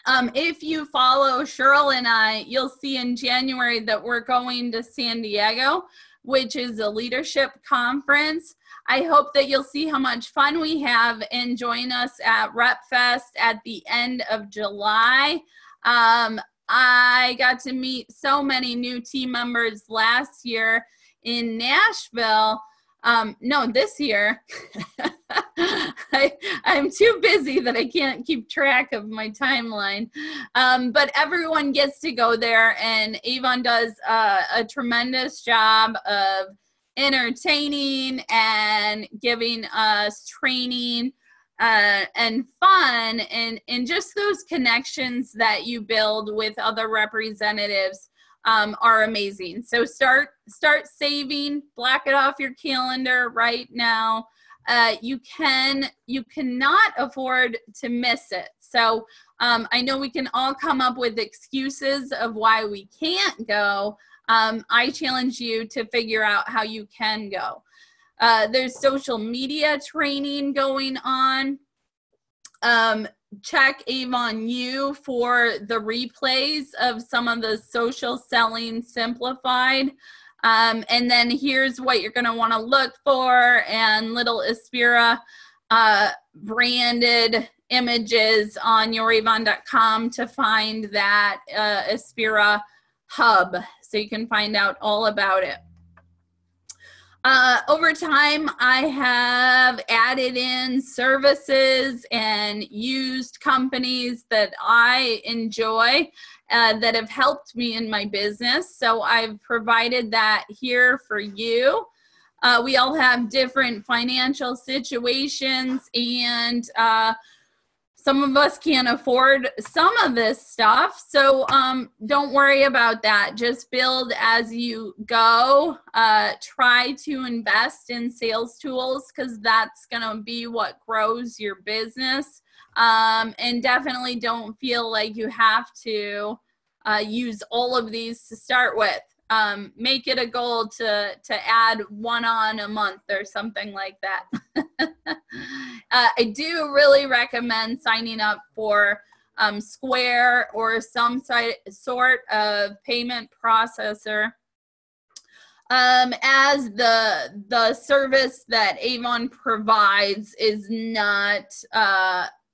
if you follow Cheryl and I, you'll see in January that we're going to San Diego, which is a leadership conference. I hope that you'll see how much fun we have and join us at RepFest at the end of July. I got to meet so many new team members last year in Nashville. No, this year. I'm too busy that I can't keep track of my timeline. But everyone gets to go there, and Avon does a tremendous job of entertaining and giving us training and fun and just those connections that you build with other representatives are amazing. So start saving, block it off your calendar right now. You cannot afford to miss it. So I know we can all come up with excuses of why we can't go. I challenge you to figure out how you can go. There's social media training going on. Check Avon U for the replays of some of the social selling simplified. And then here's what you're going to want to look for, and little Aspira branded images on youravon.com to find that Aspira hub, so you can find out all about it. Over time, I have added in services and used companies that I enjoy that have helped me in my business. So I've provided that here for you. We all have different financial situations, and some of us can't afford some of this stuff. So don't worry about that. Just build as you go. Try to invest in sales tools because that's going to be what grows your business. And definitely don't feel like you have to use all of these to start with. Make it a goal to add one on a month or something like that. I do really recommend signing up for Square or some sort of payment processor, as the service that Avon provides is not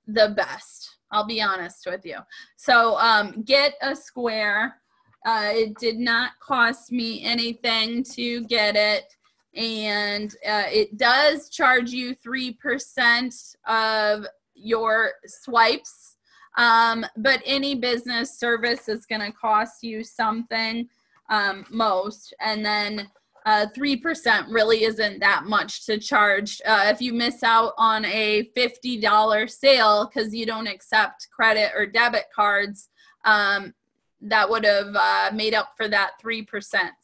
the best. I'll be honest with you. So get a Square. It did not cost me anything to get it. And it does charge you 3% of your swipes. But any business service is going to cost you something most. And then 3% really isn't that much to charge. If you miss out on a $50 sale because you don't accept credit or debit cards, that would have made up for that 3%.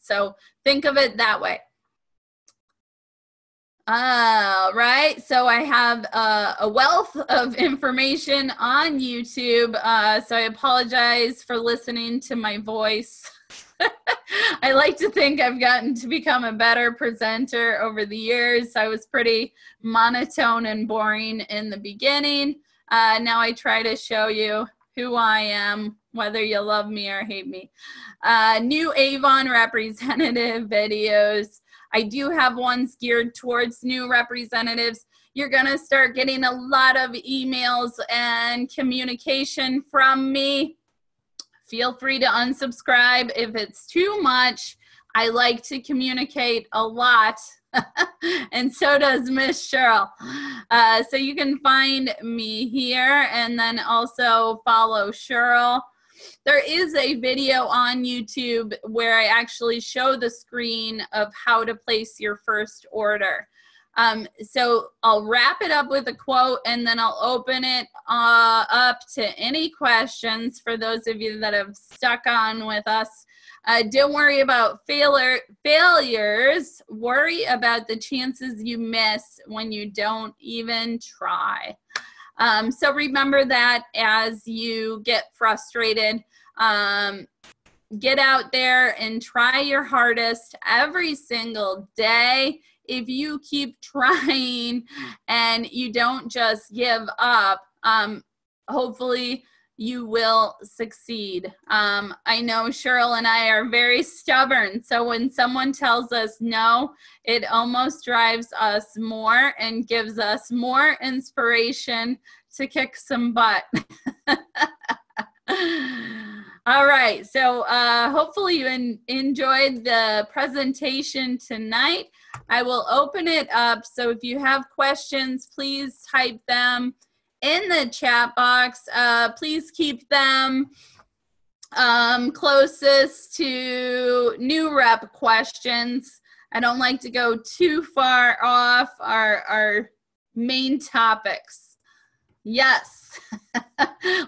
So think of it that way. All right, so I have a wealth of information on YouTube, so I apologize for listening to my voice. I like to think I've gotten to become a better presenter over the years. I was pretty monotone and boring in the beginning. Now I try to show you who I am, whether you love me or hate me. New Avon representative videos. I do have ones geared towards new representatives. You're going to start getting a lot of emails and communication from me. Feel free to unsubscribe if it's too much. I like to communicate a lot, and so does Miss Cheryl. So you can find me here and then also follow Cheryl. There is a video on YouTube where I actually show the screen of how to place your first order. So I'll wrap it up with a quote and then I'll open it up to any questions for those of you that have stuck on with us. Don't worry about failures. Worry about the chances you miss when you don't even try. So remember that as you get frustrated, get out there and try your hardest every single day. If you keep trying and you don't just give up, hopefully you will succeed. I know Cheryl and I are very stubborn. So when someone tells us no, it almost drives us more and gives us more inspiration to kick some butt. All right. So hopefully you enjoyed the presentation tonight. I will open it up. So if you have questions, please type them in the chat box. Please keep them closest to new rep questions. I don't like to go too far off our main topics. Yes.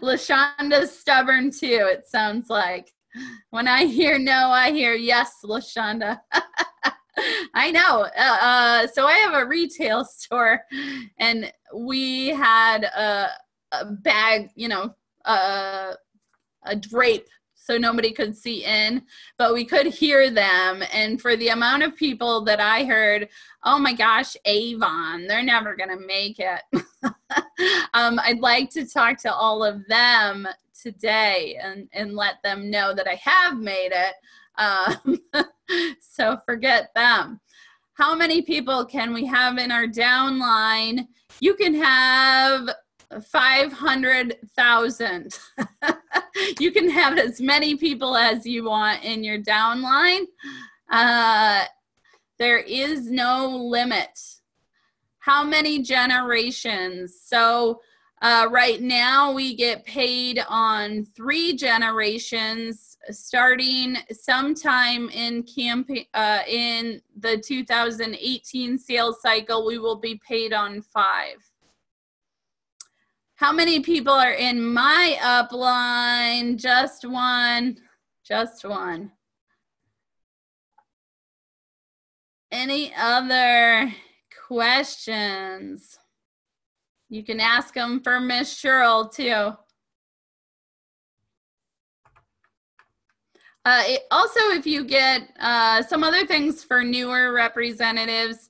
LaShonda's stubborn too, it sounds like. When I hear no, I hear yes, LaShonda. I know. So I have a retail store, and we had a bag, a drape, so nobody could see in, but we could hear them. And for the amount of people that I heard, oh my gosh, Avon, they're never going to make it. I'd like to talk to all of them today and let them know that I have made it. So forget them. How many people can we have in our downline? You can have 500,000. You can have as many people as you want in your downline. There is no limit. How many generations? So right now we get paid on 3 generations. Starting sometime in the 2018 sales cycle, we will be paid on 5. How many people are in my upline? Just one. Just one. Any other questions? You can ask them for Miss Cheryl too. Also, if you get some other things for newer representatives,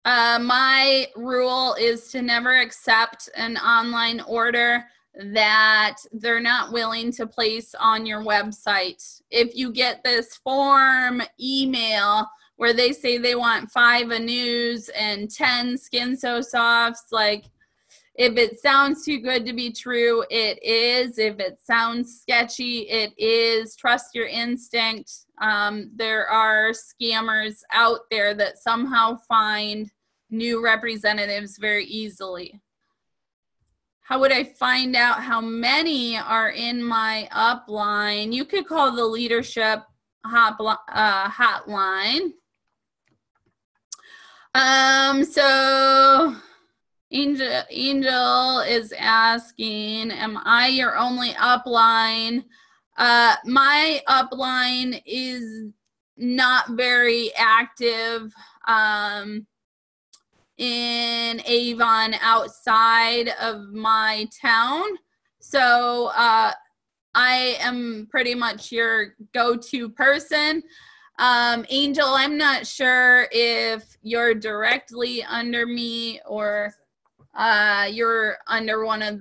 my rule is to never accept an online order that they're not willing to place on your website. If you get this form email where they say they want 5 Anews and 10 Skin So Softs, like, if it sounds too good to be true, it is. If it sounds sketchy, it is. Trust your instinct. There are scammers out there that somehow find new representatives very easily. How would I find out how many are in my upline? You could call the leadership hotline. So Angel is asking, am I your only upline? My upline is not very active in Avon outside of my town. So I am pretty much your go-to person. Angel, I'm not sure if you're directly under me or you're under one of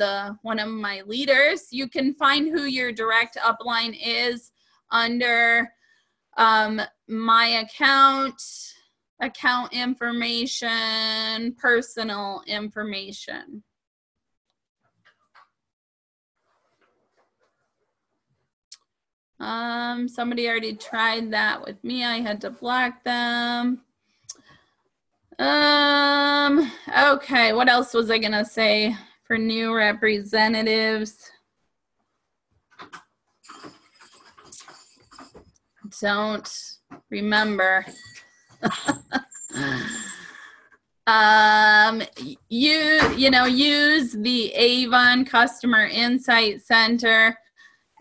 my leaders. You can find who your direct upline is under my account information, personal information. Somebody already tried that with me. I had to block them. Okay, what else was I gonna say for new representatives? Don't remember. Use the Avon Customer Insight Center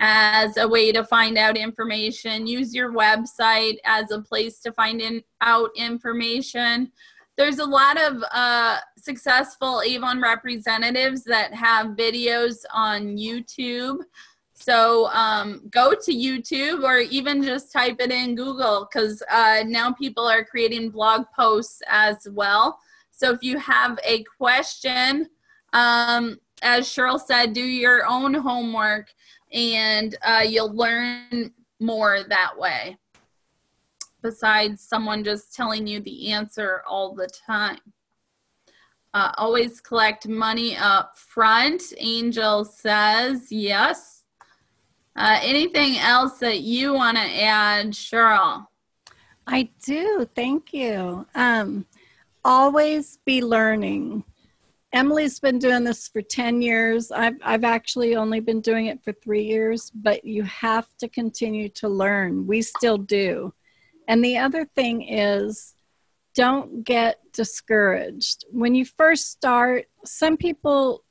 as a way to find out information. Use your website as a place to find out information. There's a lot of successful Avon representatives that have videos on YouTube. So go to YouTube or even just type it in Google, because now people are creating blog posts as well. So if you have a question, as Cheryl said, do your own homework and you'll learn more that way, besides someone just telling you the answer all the time. Always collect money up front, Angel says. Yes. Anything else that you want to add, Cheryl? I do. Thank you. Always be learning. Emily's been doing this for 10 years. I've actually only been doing it for 3 years, but you have to continue to learn. We still do. And the other thing is, don't get discouraged. When you first start, some people,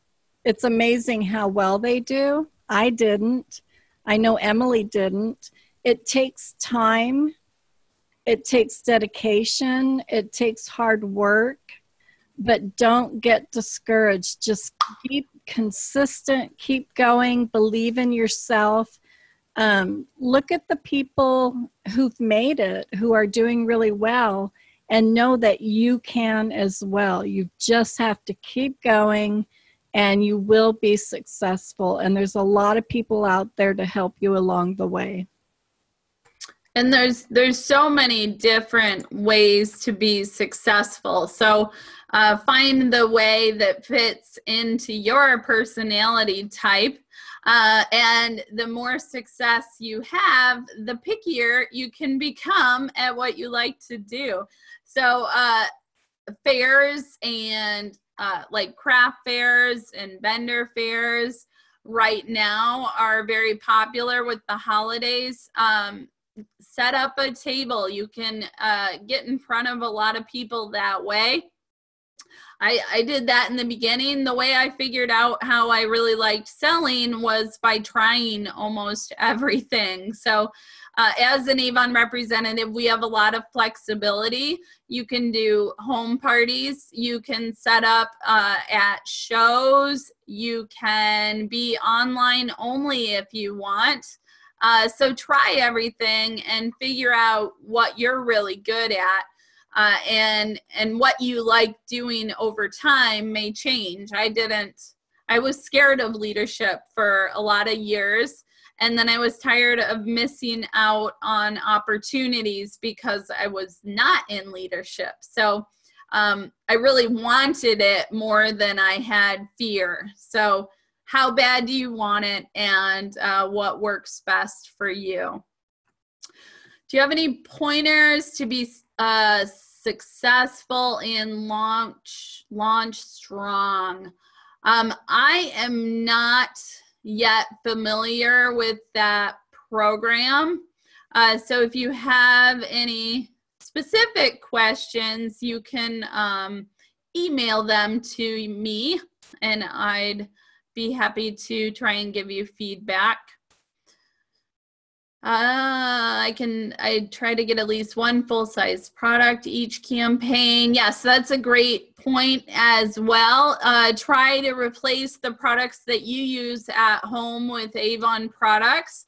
it's amazing how well they do. I didn't. I know Emily didn't. It takes time. It takes dedication. It takes hard work. But don't get discouraged. Just keep consistent, keep going, believe in yourself. Look at the people who've made it, who are doing really well, and know that you can as well. You just have to keep going and you will be successful. And there's a lot of people out there to help you along the way. And there's so many different ways to be successful. So find the way that fits into your personality type. And the more success you have, the pickier you can become at what you like to do. So fairs and like craft fairs and vendor fairs right now are very popular with the holidays. Set up a table. You can get in front of a lot of people that way. I did that in the beginning. The way I figured out how I really liked selling was by trying almost everything. So as an Avon representative, we have a lot of flexibility. You can do home parties. You can set up at shows. You can be online only if you want. So try everything and figure out what you're really good at. And what you like doing over time may change. I was scared of leadership for a lot of years. And then I was tired of missing out on opportunities because I was not in leadership. So I really wanted it more than I had fear. So how bad do you want it, and what works best for you? Do you have any pointers to be successful and launch strong? I am not yet familiar with that program. So if you have any specific questions, you can email them to me, and I'd be happy to try and give you feedback. I try to get at least one full-size product each campaign. Yes, that's a great point as well. Try to replace the products that you use at home with Avon products.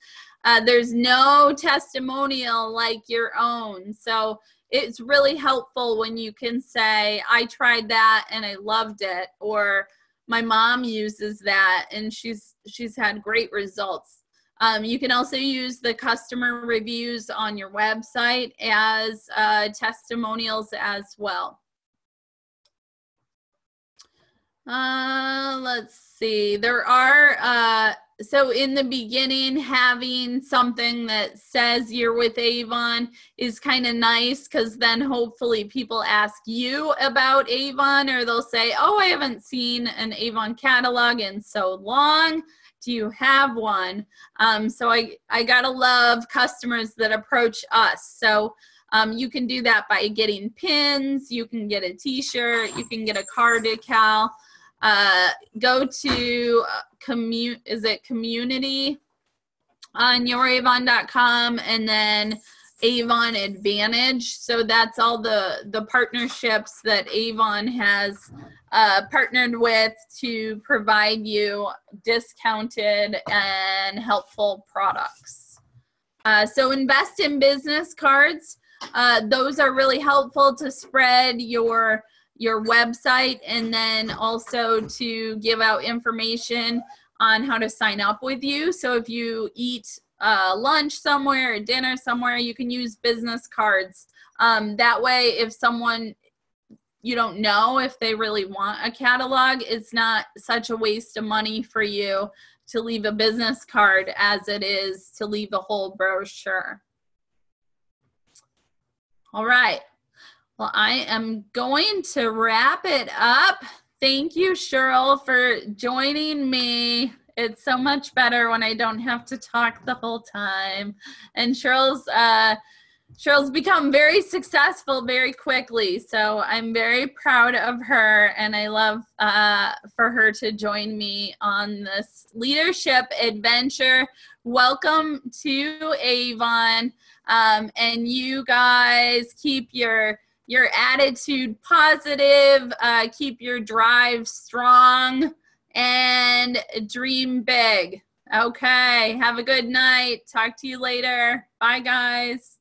There's no testimonial like your own. So it's really helpful when you can say, I tried that and I loved it, or my mom uses that and she's had great results. You can also use the customer reviews on your website as testimonials as well. Let's see. There are, so in the beginning, having something that says you're with Avon is kind of nice, because then hopefully people ask you about Avon, or they'll say, oh, I haven't seen an Avon catalog in so long. Do you have one? So I gotta love customers that approach us. So you can do that by getting pins. You can get a t-shirt. You can get a car decal. Go to community on youravon.com, and then Avon Advantage. So that's all the partnerships that Avon has partnered with to provide you discounted and helpful products. So invest in business cards. Those are really helpful to spread your website, and then also to give out information on how to sign up with you. So if you eat lunch somewhere or dinner somewhere, you can use business cards. That way, if someone you don't know if they really want a catalog, it's not such a waste of money for you to leave a business card as it is to leave a whole brochure. All right. Well, I am going to wrap it up. Thank you, Cheryl, for joining me. It's so much better when I don't have to talk the whole time. And Cheryl's become very successful very quickly. So I'm very proud of her, and I love for her to join me on this leadership adventure. Welcome to Avon. And you guys keep your attitude positive, keep your drive strong, and dream big. Okay, have a good night. Talk to you later. Bye, guys.